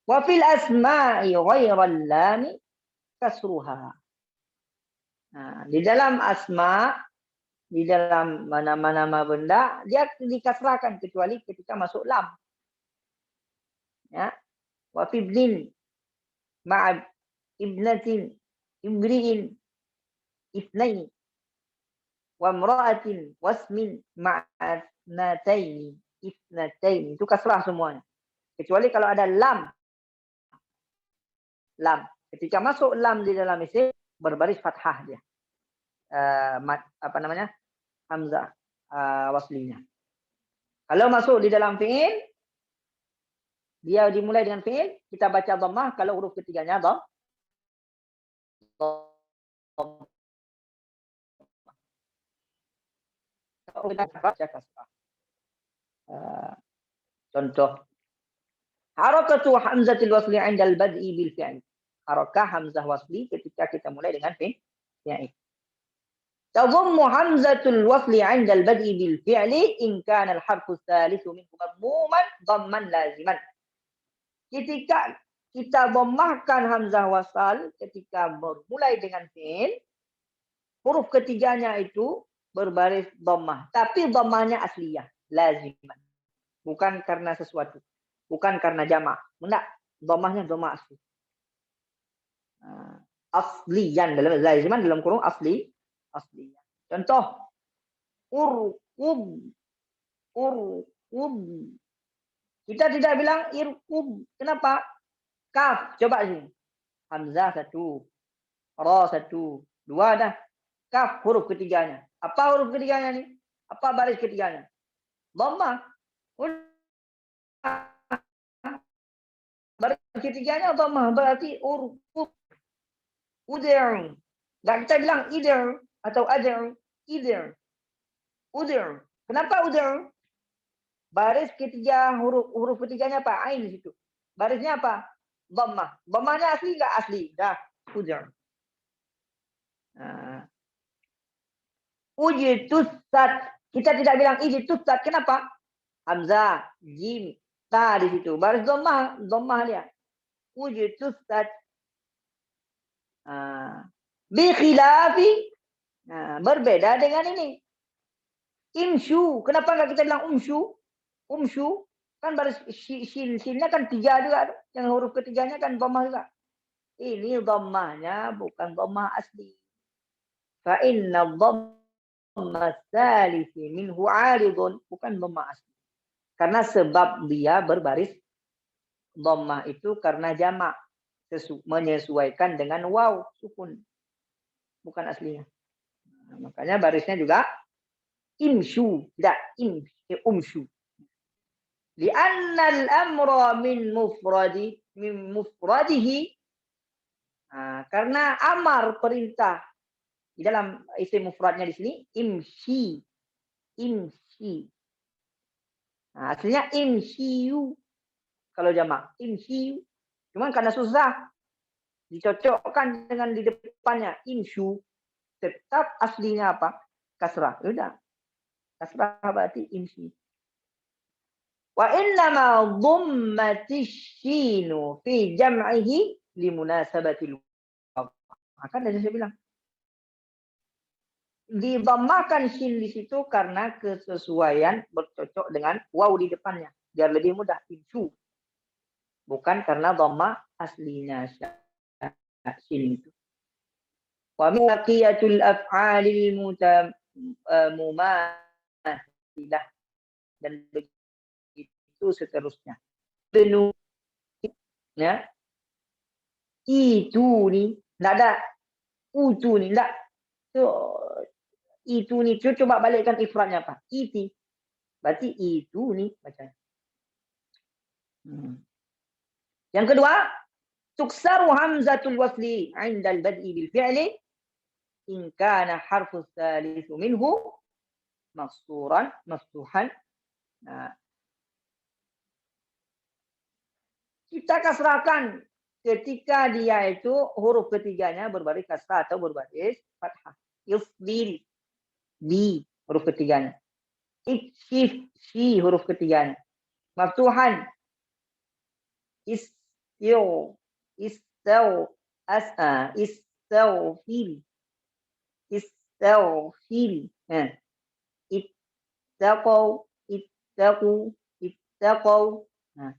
Wa fil asma'i ghairal lami kasruha. Di dalam asma, di dalam nama-nama benda, dia dikasrahkan kecuali ketika masuk lam. Ya. Wa fi ibnin ma'a ibnatin imri'in ithnaini wa imra'atin wasmin ma'a ithnataini ithnataini. Itu kasrah semuanya. Kecuali kalau ada lam. Lam. Ketika masuk lam di dalam isim berbaris fathah dia. Hamzah waslinya. Kalau masuk di dalam fi'il, dia dimulai dengan fi'il, kita baca dhammah. Kalau huruf ketiganya dhammah. Contoh, harakatu hamzatil wasli 'inda al-bad'i bil fi'l. Harakah hamzah wasli ketika kita mulai dengan fi'il. Tadhammu hamzatul wasli 'inda al-bad'i bil fi'li in kana al-harfu tsalitsu minhu madmuman dhamman laziman. Ketika kita dhammahkan hamzah wasal ketika bermulai dengan fi'il, huruf ketiganya itu berbaris dhammah, tapi dhammahnya asliyah, laziman. Bukan karena sesuatu, bukan karena jamak. Enggak, dhammahnya dhammah asli. Asliyan, dalam laziman dalam kurung asli. Contoh, urqub. Kita tidak bilang irqub. Kenapa? Kaf, coba sini. Hamzah 1, ra 1, 2 dah. Kaf huruf ketiganya. Apa huruf ketiganya nih? Apa baris ketiganya? Dhammah. Baris ketiganya dhammah, berarti urqub. Udir. Enggak kita bilang idir atau adir. Idir. Udir. Kenapa udir? Baris ketiga, huruf ketiganya apa? Ain di situ. Barisnya apa? Dhammah. Dhammahnya asli enggak asli? Dah, udir. Ujitusat. Kita tidak bilang ijitusat. Kenapa? Hamzah, jim, ta di situ. Baris dhammah dia. Ujitusat. Bikhilafi. Berbeda dengan ini. Imshu. Kenapa enggak kita bilang umshu? Umshu. Kan baris shinnya kan 3 juga. Yang huruf ketiganya kan dhammah juga. Ini dhammahnya bukan dhammah asli. Fa inna dhammah tsalisi minhu 'aridun. Bukan dhammah asli. Karena sebab dia berbaris dhammah itu karena jamak. Menyesuaikan dengan waw, sukun. Bukan aslinya. Makanya barisnya juga imshu. Tidak, umshu. Li'annal amra min mufradihi. Karena amar perintah di dalam isim mufradnya di sini imshi. Aslinya imshiyu. Kalau jamak imshiyu. Cuman karena susah dicocokkan dengan di depannya imshu, tetap aslinya apa? Kasrah. Udah. Kasrah berarti imshi. Wa innama dhammatish shinu fi jam'ihi limunasabatil waw. Maka tadi saya bilang didhammakan shin di situ karena kesesuaian bercocok dengan waw di depannya biar lebih mudah imshu. Bukan karena dhammah aslinya shin itu. Wa min baqiyatul af'alil mumathilah dan begitu seterusnya. Penuh ya. Itu ni enggak ada utu ni enggak. So, itu ni coba balikkan ifradnya apa? Iti. Berarti itu ni bacaan. Yang kedua, tuksaru hamzatul wasli 'inda al-bad'i bil fi'li in kana harfu tsalitsu minhu maksuran maftuhan. Nah, kita kasrahkan ketika dia itu huruf ketiganya berbaris kasrah atau berbaris fathah. Yufdil, bi huruf ketiganya. Ikshif, si huruf ketiganya. Maftuhan, istau, istawfil, istawfil. Ittaqau, ittaqau. Nah,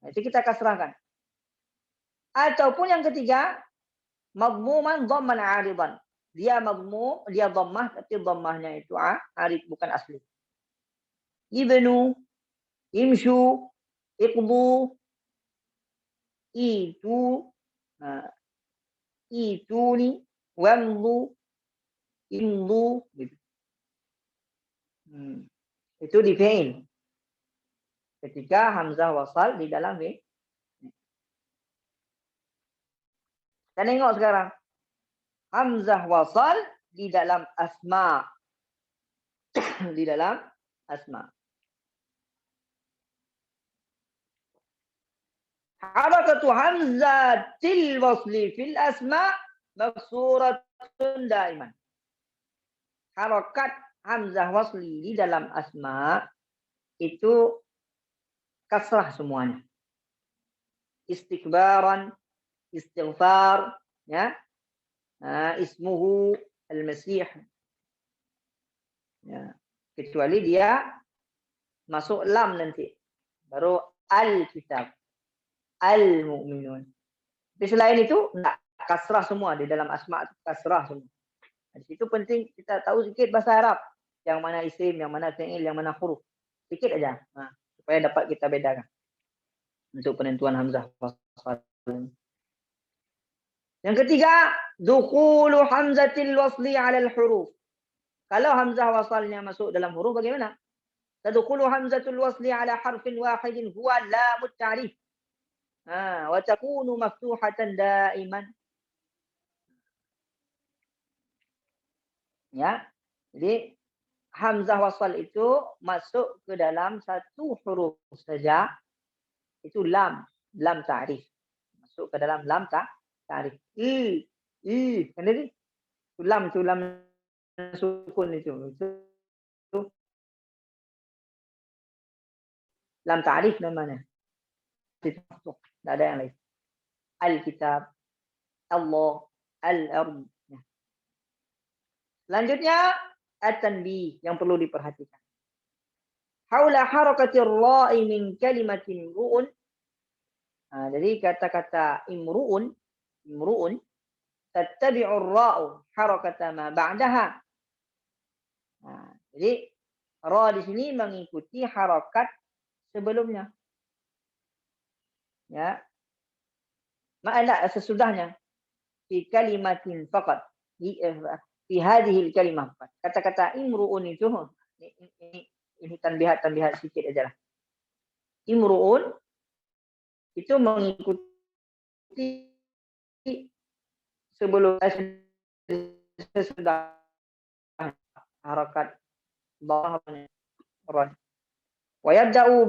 itu kita kasrahkan. Ataupun yang ketiga, madmuman dhamman 'aridan. Dia madmum, dia dhammah, tapi dhammahnya itu arid, bukan asli. Ibnu, imshu, iqdu, itu, ituni, wamdu, imdu. Gitu. Itu di fi'il. Ketika hamzah wasal di dalam fi'il. Kita tengok sekarang. Hamzah wasal di dalam asma. Di dalam asma. Harakatu hamzatil wasli fil asma maksuratun daiman. Harakat hamzah wasli di dalam asma itu kasrah semuanya. Istikbaran, istighfar, ya. Ismuhu al-Masih. Ya. Kecuali dia masuk lam nanti. Baru al-kitab. Al-mu'minun. Tapi selain itu, enggak, kasrah semua. Di dalam asma itu kasrah semua. Di situ penting kita tahu sedikit bahasa Arab. Yang mana isim, yang mana fi'il, yang mana huruf. Sedikit aja. Supaya dapat kita bedakan. Untuk penentuan hamzah. Yang ketiga, dukhulu hamzatil wasli 'ala al-huruf. Kalau hamzah wasalnya masuk dalam huruf bagaimana? Tadkhulu hamzatul wasli 'ala harfin wahidin huwa lamut ta'rif. Wa takunu maftuhatan daiman. Ya. Jadi hamzah wasal itu masuk ke dalam satu huruf saja. Itu lam ta'rif. Masuk ke dalam lam ta'rif. Kan tadi? Lam sukun itu. Lam ta'rif namanya. Tidak ada yang lain. Al-kitab, Allah, al-ard. Selanjutnya at-tanbih yang perlu diperhatikan. Haula harakatir ra'i min kalimatin imru'un. Jadi kata-kata imru'un tattabi'ur ra'u harakata ma ba'daha. Jadi ra di sini mengikuti harakat sebelumnya. Ya. Ma'ala sesudahnya. Fi kalimatin faqat. Fi hadhil kalimah. Kata-kata imru'un itu ini tanbihat sedikit aja lah. Imru'un itu mengikuti sebelum sesudah harakat bahasanya. Wa yabda'u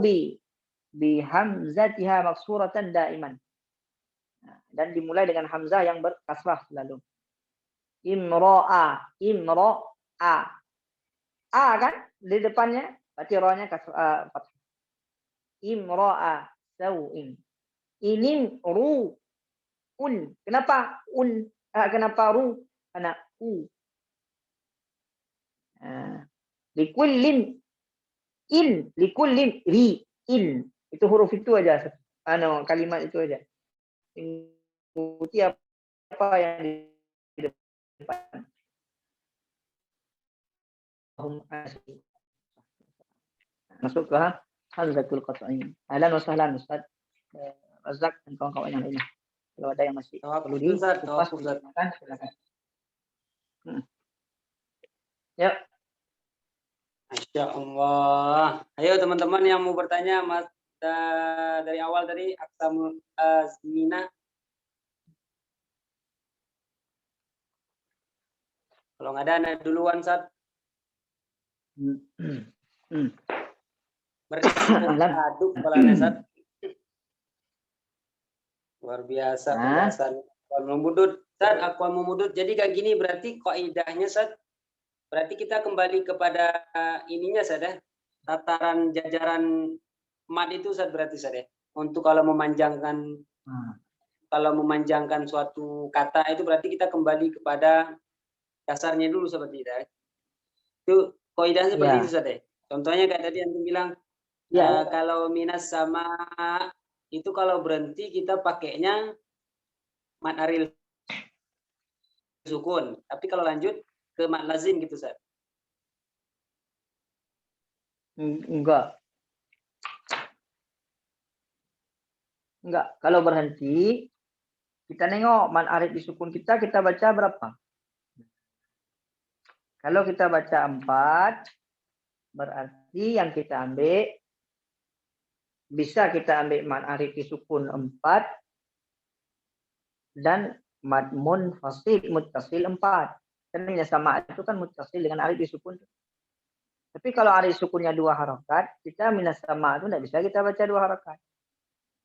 bi hamzatiha maksuratan daiman. Dan dimulai dengan hamzah yang berkasrah selalu. Imra'a. A kan di depannya, berarti ra-nya kasrah fathah. Imra'a sau'in. Ini ru'un. Kenapa kenapa ru? Karena u. Likullin ri in. Itu huruf itu aja. Kalimat itu aja. Ikuti apa yang di depan. Masuk ke hamzatul qat'i. Ahlan wa sahlan Ustaz Razak dan kawan-kawan yang lainnya. Kalau ada yang masih perlu dikupas, silakan. Ya. Masya Allah. Ayo teman-teman yang mau bertanya, Mas, dari awal tadi Aksamul Azmina. Kalau nggak ada, Anda duluan, Sat. Bercampur aduk kepala Sat. Luar biasa penjelasan. Akwal mumudud. Sat, akwal mumudud. Jadi kayak gini berarti kaidahnya, Sat. Berarti kita kembali kepada ininya, Sat, ya. Tataran jajaran mat itu, Sat, berarti, Sat, ya. Untuk kalau memanjangkan suatu kata itu berarti kita kembali kepada dasarnya dulu seperti itu. Itu kaidahnya seperti itu, Sat, ya. Contohnya kayak tadi yang bilang, kalau minas sama itu kalau berhenti kita pakainya mat aril sukun. Tapi kalau lanjut ke mat lazim gitu, Sat. Enggak. Kalau berhenti, kita nengok mat arif disukun kita baca berapa? Kalau kita baca 4, berarti yang kita ambil, bisa kita ambil mat arif disukun 4, dan mat munfasil muttasil 4. Karena sama itu kan muttasil dengan arif disukun. Tapi kalau arif sukunnya 2 harakat, kita minas sama itu tidak bisa kita baca 2 harakat.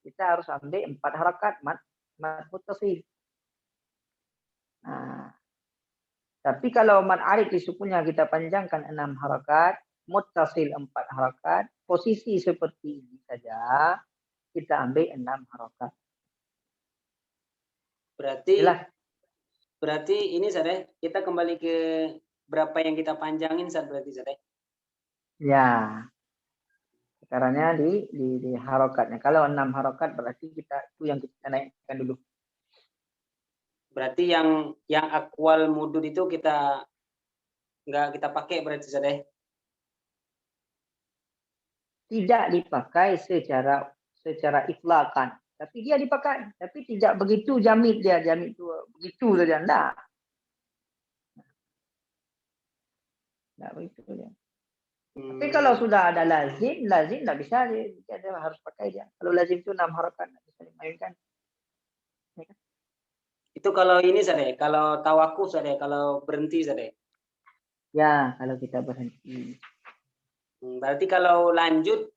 Kita harus ambil 4 harakat mat muttasil. Nah, tapi kalau mat arif disukunnya kita panjangkan 6 harakat, muttasil 4 harakat, posisi seperti ini saja kita ambil 6 harakat. Berarti ini, Sat, kita kembali ke berapa yang kita panjangin, Sat, berarti, Sat. Ya. Caranya di harokatnya. Kalau 6 harokat berarti itu yang kita naikkan dulu. Berarti yang akwal mudud itu kita nggak kita pakai berarti, Sat. Tidak dipakai secara itlakan. Tapi dia dipakai. Tapi tidak begitu jamid dia. Jamid itu begitu saja. Enggak. Enggak begitu dia. Tapi kalau sudah ada lazim tidak bisa dia harus pakai dia. Kalau lazim itu 6 harokat bisa dimainkan. Itu kalau ini, Sat, kalau tawakuf, Sat, kalau berhenti, Sat. Ya, kalau kita berhenti. Berarti kalau lanjut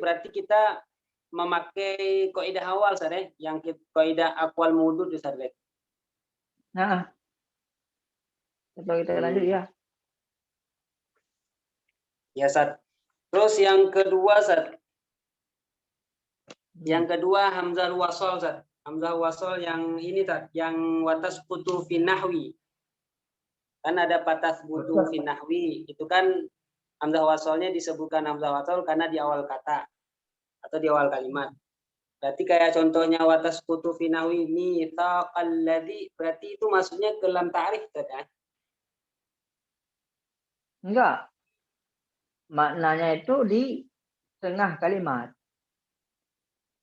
berarti kita memakai kaidah awal, Sat, yang kaidah akwal mudud, Sat. Nah, kalau kita lanjut ya. Ya, Sat. Terus yang kedua, Sat. Yang kedua hamzah wasol, Sat. Hamzah wasol yang ini, Sat, yang watas putu fi nahwi. Kan ada patas putu fi nahwi. Itu kan hamzah wasolnya disebutkan hamzah wasol karena di awal kata atau di awal kalimat. Berarti kayak contohnya watas putu fi nahwi mitsaqalladzi, berarti itu maksudnya ke lam ta'rif, Sat, ya? Enggak. Maknanya itu di tengah kalimat.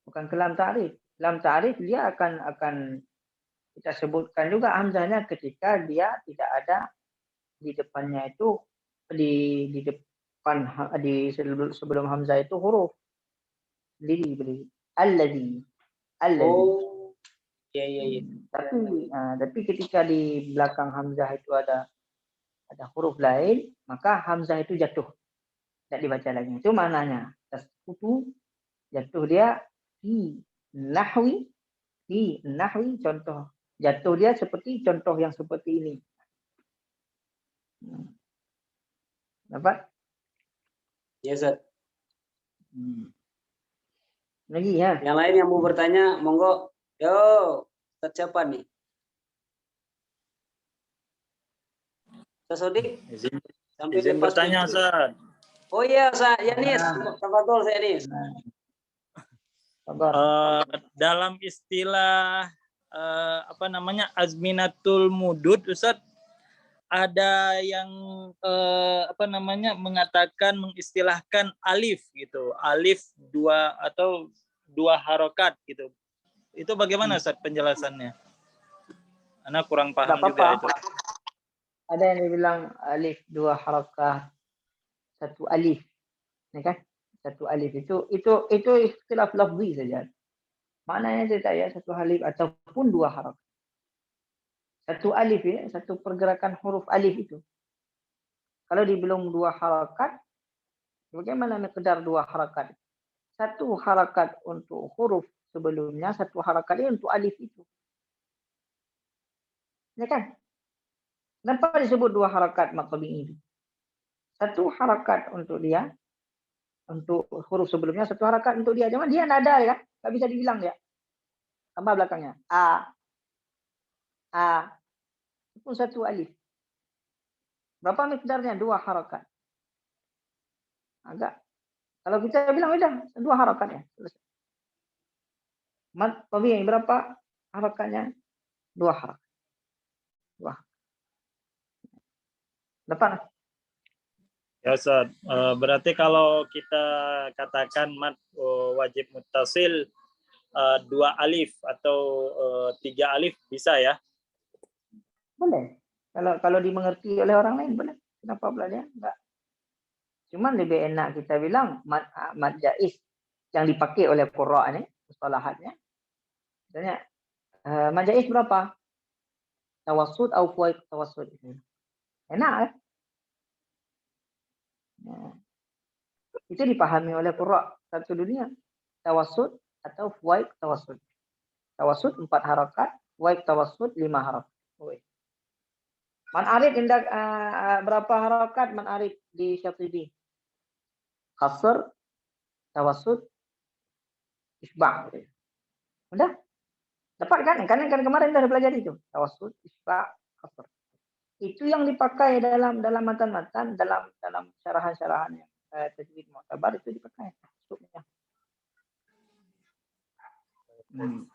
Bukan ke lam ta'rif. Lam ta'rif dia akan kita sebutkan juga hamzahnya ketika dia tidak ada di depannya itu di depan sebelum hamzah itu huruf beri alladzi. Oh. Iya. Tapi ketika di belakang hamzah itu ada huruf lain, maka hamzah itu jatuh. Tidak dibaca lagi. Itu maknanya. Tasqutu jatuh dia di nahwi contoh. Jatuh dia seperti contoh yang seperti ini. Dapat? Ya, Sat. Lagi ya. Yang lain yang mau bertanya, monggo. Yo, Ustaz siapa nih? Ustaz Sodik? Izin bertanya, Ustaz. Oh iya, Ustaz Yanis. Tafadhol, Ustaz Yanis. Dalam istilah azminatul mudud, Ustaz, ada yang mengatakan mengistilahkan alif gitu, alif 2 atau 2 harokat gitu. Itu bagaimana, Ustaz, penjelasannya? Anak kurang paham juga itu. ada yang dibilang alif 2 harakat, 1 alif. Ini kan? 1 alif itu ikhtilaf lafzi saja. Maknanya tidak ya 1 alif ataupun 2 harakat. 1 alif ya, 1 pergerakan huruf alif itu. Kalau dibilang 2 harakat, bagaimana miqdar 2 harakat? 1 harakat untuk huruf sebelumnya, 1 harakat ini untuk alif itu. Ya kan? Kenapa disebut 2 harakat maqbi itu? 1 harakat untuk dia, untuk huruf sebelumnya, 1 harakat untuk dia. Jangan dia nada ya, nggak bisa dibilang dia. Tambah belakangnya. A. Itu pun 1 alif. Berapa miqdarnya? 2 harakat. Agak. Kalau kita bilang udah 2 harakat ya. Selesai. Mat tabi'i berapa harakatnya? 2 harakat. 2. Dapat? Ya Ustaz, berarti kalau kita katakan mad wajib muttasil 2 alif atau 3 alif bisa ya? Boleh. Kalau dimengerti oleh orang lain boleh. Kenapa pula dia? Enggak. Cuman lebih enak kita bilang mad jaiz yang dipakai oleh qurra ini, mustalahatnya. Misalnya mad jaiz berapa? Tawassut atau fuwaiq tawassut. Enak kan? Nah, itu dipahami oleh qurra satu dunia. Tawassut atau fuwaiq tawassut. Tawassut 4 harakat, fuwaiq tawassut 5 harakat. Man arif indak berapa harakat man arif di Syatibi? Qasr, tawassut, isba'. Udah? Dapat kan? Kan kemarin dah pelajari itu. Tawassut, isba', qasr. Itu yang dipakai dalam matan-matan, dalam syarahan-syarahan yang tajwid mu'tabar itu dipakai.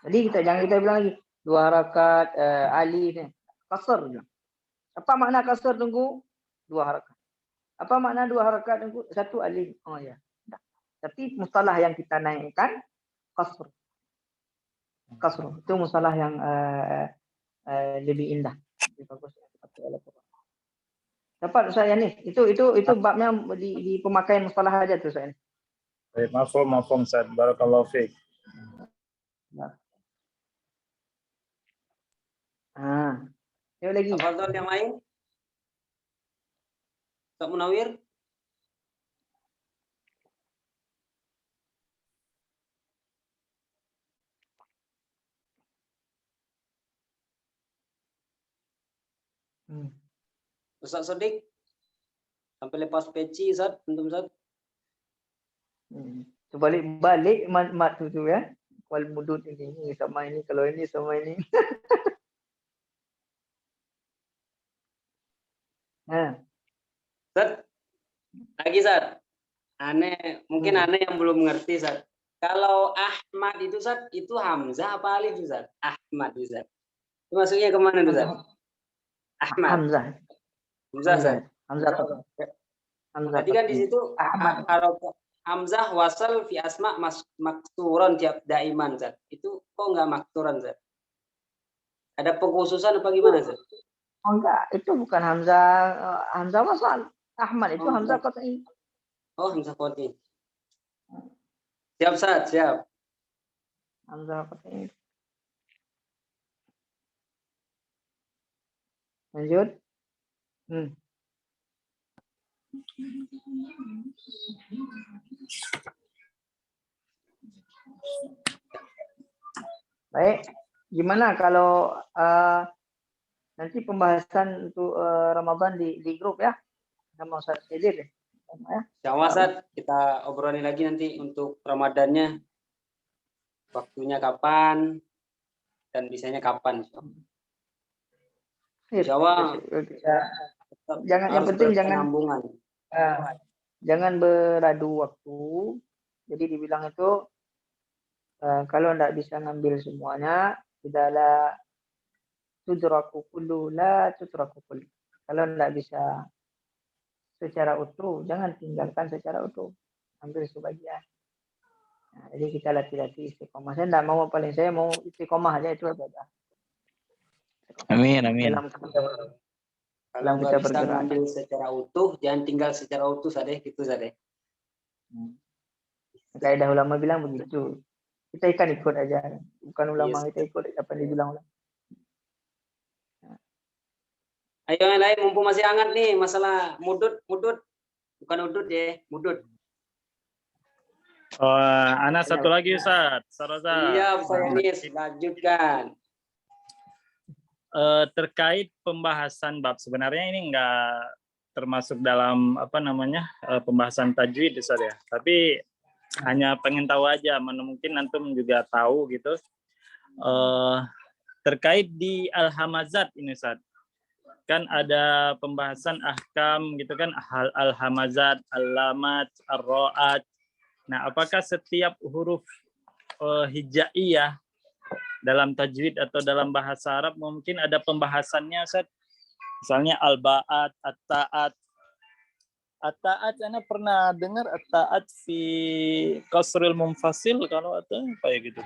Jadi jangan kita bilang lagi 2 harakat alif ni. Qasr je. Apa makna qasr tunggu? 2 harakat. Apa makna 2 harakat tunggu? 1 alif. Oh ya. Tapi mustalah yang kita naikkan qasr. Qasr itu mustalah yang lebih indah. Lebih bagus. Dapat saya ni. Itu babnya di pemakaian mustalah aja tu saya ni. Baik, mafhum Ustaz. Barakallahu fiik. Yuk lagi. Tafadhol yang lain. Ustaz Munawir. Ustaz Sodik. Sampai lepas peci Ustaz, antum Ustaz. Balik mat tu ya. Wal mudud ini sama ini, kalau ini sama ini. Ustaz. Lagi Ustaz. Mungkin aneh yang belum mengerti Ustaz. Kalau Ahmad itu Ustaz, itu hamzah apa alif Ustaz? Ahmad Ustaz. Itu maksudnya kemana Ustaz? Ahmad. Hamzah. Berarti kan di situ hamzah wasal fi asma maksuran tiap daiman Ustaz. Itu kok enggak maksuran Ustaz? Ada pengkhususan apa gimana Ustaz? Oh enggak, itu bukan hamzah wasal. Ahmad itu hamzah qat'i. Oh, hamzah qat'i. Siap Ustaz, siap. Hamzah qat'i. Lanjut. Baik, gimana kalau nanti pembahasan untuk Ramadan di grup ya, sama Ustaz Edir ya. Insyaallah Ustaz, kita obrolin lagi nanti untuk Ramadannya. Waktunya kapan dan bisanya kapan. Insyaallah. Yang penting jangan beradu waktu. Jadi dibilang itu kalau tidak bisa ngambil semuanya, tidaklah tudraku kullu la tudraku kullu. Kalau tidak bisa secara utuh, jangan tinggalkan secara utuh. Ambil sebagian. Nah, jadi kita latih-latih istiqomah. Saya tidak mau, paling saya mau istiqomah aja itu ibadah. Amin. Kalau dalam nggak kita bisa bergerak. ngambil secara utuh, jangan tinggal secara utuh sadeh gitu sadeh. Kaidah ulama bilang begitu. Kita ikan ikut aja. Bukan ulama Yes. kita ikut apa yang dibilang ulama. Ayo yang lain mumpung masih hangat nih masalah mudut, bukan udut ya, mudut. Oh, anak satu lagi Ustaz. Saroza. Iya, Pak Yanis, lanjutkan. Terkait pembahasan bab, sebenarnya ini enggak termasuk dalam apa namanya pembahasan tajwid Ustaz ya. Tapi hanya pengen tahu aja, mana mungkin antum juga tahu gitu. Terkait di al-hamazat ini Ustaz. Kan ada pembahasan ahkam gitu kan, al-hamazat, al-lamat, ar-ra'at. Nah, apakah setiap huruf hijaiyah dalam tajwid atau dalam bahasa Arab mungkin ada pembahasannya Ustaz? Misalnya al-ba'at, at-ta'at. At-ta'at ana pernah dengar at-ta'at fi qasril munfasil kalau atau apa ya gitu.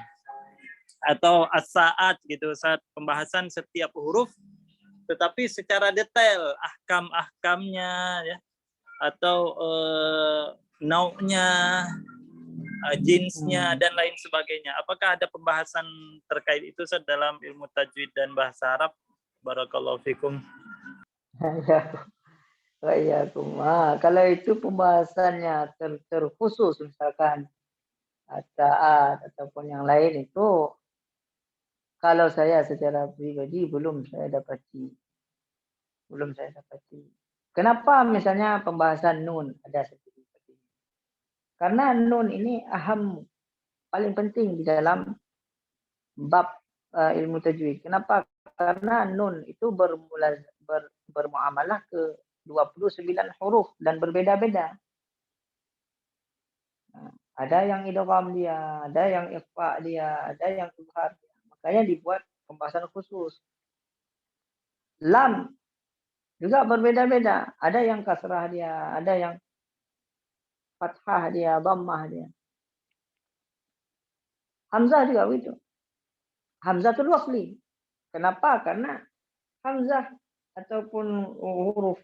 Atau as-sa'at gitu Ustaz, pembahasan setiap huruf tetapi secara detail ahkam-ahkamnya ya, atau nau'nya, jenisnya dan lain sebagainya. Apakah ada pembahasan terkait itu Ustaz dalam ilmu tajwid dan bahasa Arab? Barakallahu fikum. Kalau itu pembahasannya terkhusus misalkan taat ataupun yang lain itu, kalau saya secara pribadi belum saya dapati. Kenapa misalnya pembahasan nun ada seperti ini? Karena nun ini paling penting di dalam bab ilmu tajwid. Kenapa? Karena nun itu bermuamalah ke 29 huruf dan berbeda-beda. Ada yang idgham dia, ada yang ikhfa dia, ada yang izhar dia. Makanya dibuat pembahasan khusus. Lam juga berbeda-beda. Ada yang kasrah dia, ada yang fathah dia, dhammah dia. Hamzah juga begitu. Hamzatul wasli. Kenapa? Karena hamzah ataupun huruf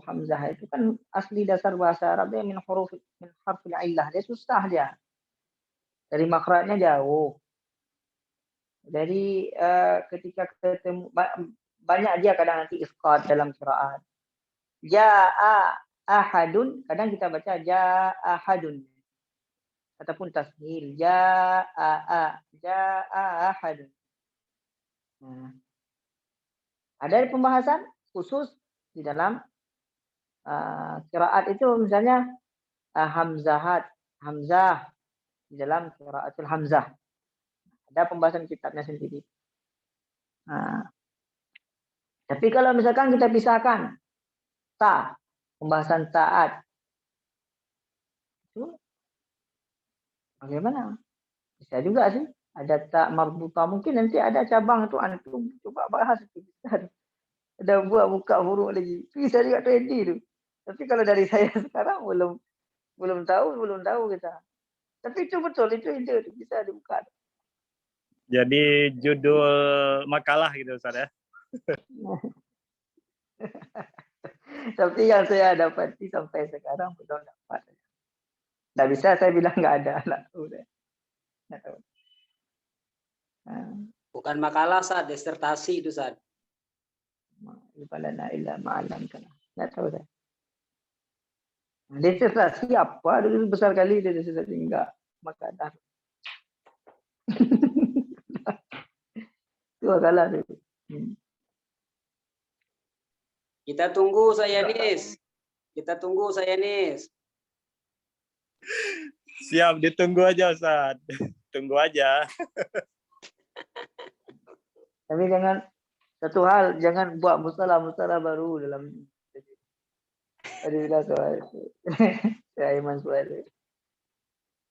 hamzah itu kan asli dasar bahasa Arab dia min harfil illah. Dia susah dia. Dari makhrajnya jauh. Dari ketika ketemu banyak dia kadang nanti isqat dalam qiraat. Jaa ahadun, kadang kita baca jaa ahadun ataupun tasghir jaa ahadun. Ada pembahasan khusus di dalam qiraat itu, misalnya hamzah di dalam qiraatul hamzah. Ada pembahasan kitabnya sendiri. Tapi kalau misalkan kita pisahkan pembahasan taat, itu bagaimana? Bisa juga sih. Ada tak marbuta, mungkin nanti ada cabang itu antum coba bahas itu. Ada buka huruf lagi. Bisa juga trendy itu. Tapi kalau dari saya sekarang belum tahu kita. Tapi itu betul, itu ide bisa dibuka. Jadi judul makalah gitu Ustaz ya. Tapi yang saya dapati sampai sekarang belum dapat. Nggak bisa saya bilang nggak ada. Nggak tahu. Bukan makalah saat disertasi itu saat. Nggak tahu saya. Disertasi apa? Dulu besar kali disertasi enggak makalah. Itu makalah itu. Kita tunggu saya Nis. Siap, ditunggu aja Ustaz. Tunggu aja. Tapi satu hal, jangan buat mustalah baru dalam tadi bilang soal itu. Ya Iman soal itu.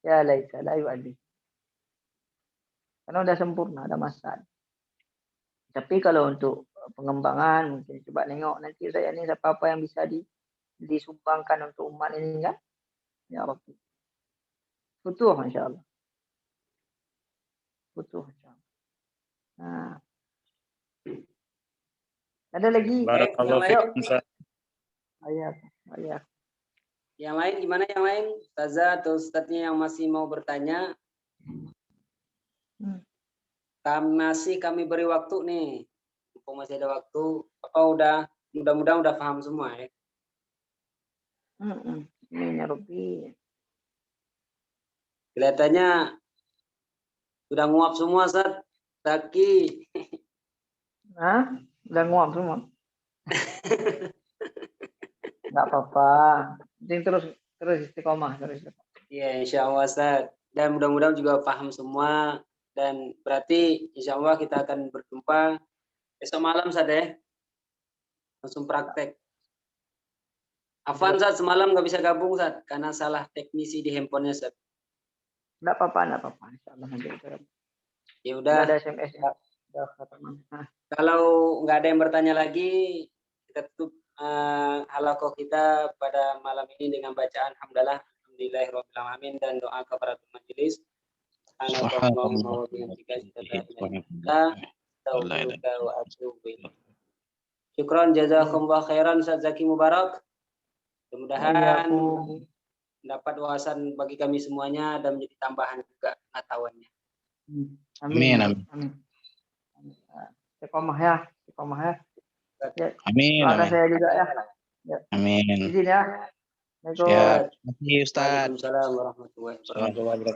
Ya laisa la yu'addi. Karena udah sempurna, ada masalah. Tapi kalau untuk pengembangan mungkin coba nengok nanti saya ini apa yang bisa disumbangkan untuk umat ini kan. Ya Rabbi. Butuh insyaallah. Butuh insyaallah. Nah. Ada lagi? Barakallahu yang fiikum, Ustaz. Ayat. Yang lain gimana yang lain? Ustazah atau ustadznya yang masih mau bertanya? Kami beri waktu nih. Mumpung masih ada waktu. Apa udah? Mudah-mudahan udah paham semua ya. Ini ya Rabbi. Kelihatannya sudah nguap semua, Ustaz. Zaki. Hah? Udah nguap semua? Nggak apa-apa. Penting terus istiqomah terus. Ya, insya Allah, Ustaz. Dan mudah-mudahan juga paham semua. Dan berarti insya Allah kita akan berjumpa besok malam, Ustaz ya. Langsung praktek. Afan, Ustaz, semalam nggak bisa gabung, Ustaz. Karena salah teknisi di handphonenya, Ustaz. Nggak apa-apa. Insyaallah nanti. Ya udah. Ada SMS ya. Udah teman. Kalau nggak ada yang bertanya lagi, kita tutup halaqah kita pada malam ini dengan bacaan hamdalah, alhamdulillahirabbil alamin, dan doa kepada majelis. Subhanallah wa bihamdihi, wa atubu ilaik. Syukran, jazakumullah khairan, Ustaz Zaki Mubarak. Mudah-mudahan dapat wawasan bagi kami semuanya dan menjadi tambahan juga pengetahuannya. Amin. Istiqomah ya. Amin. Doakan saya juga ya. Amin. Izin ya. Siap. Terima kasih, Ustaz. Waalaikumsalam warahmatullahi wabarakatuh.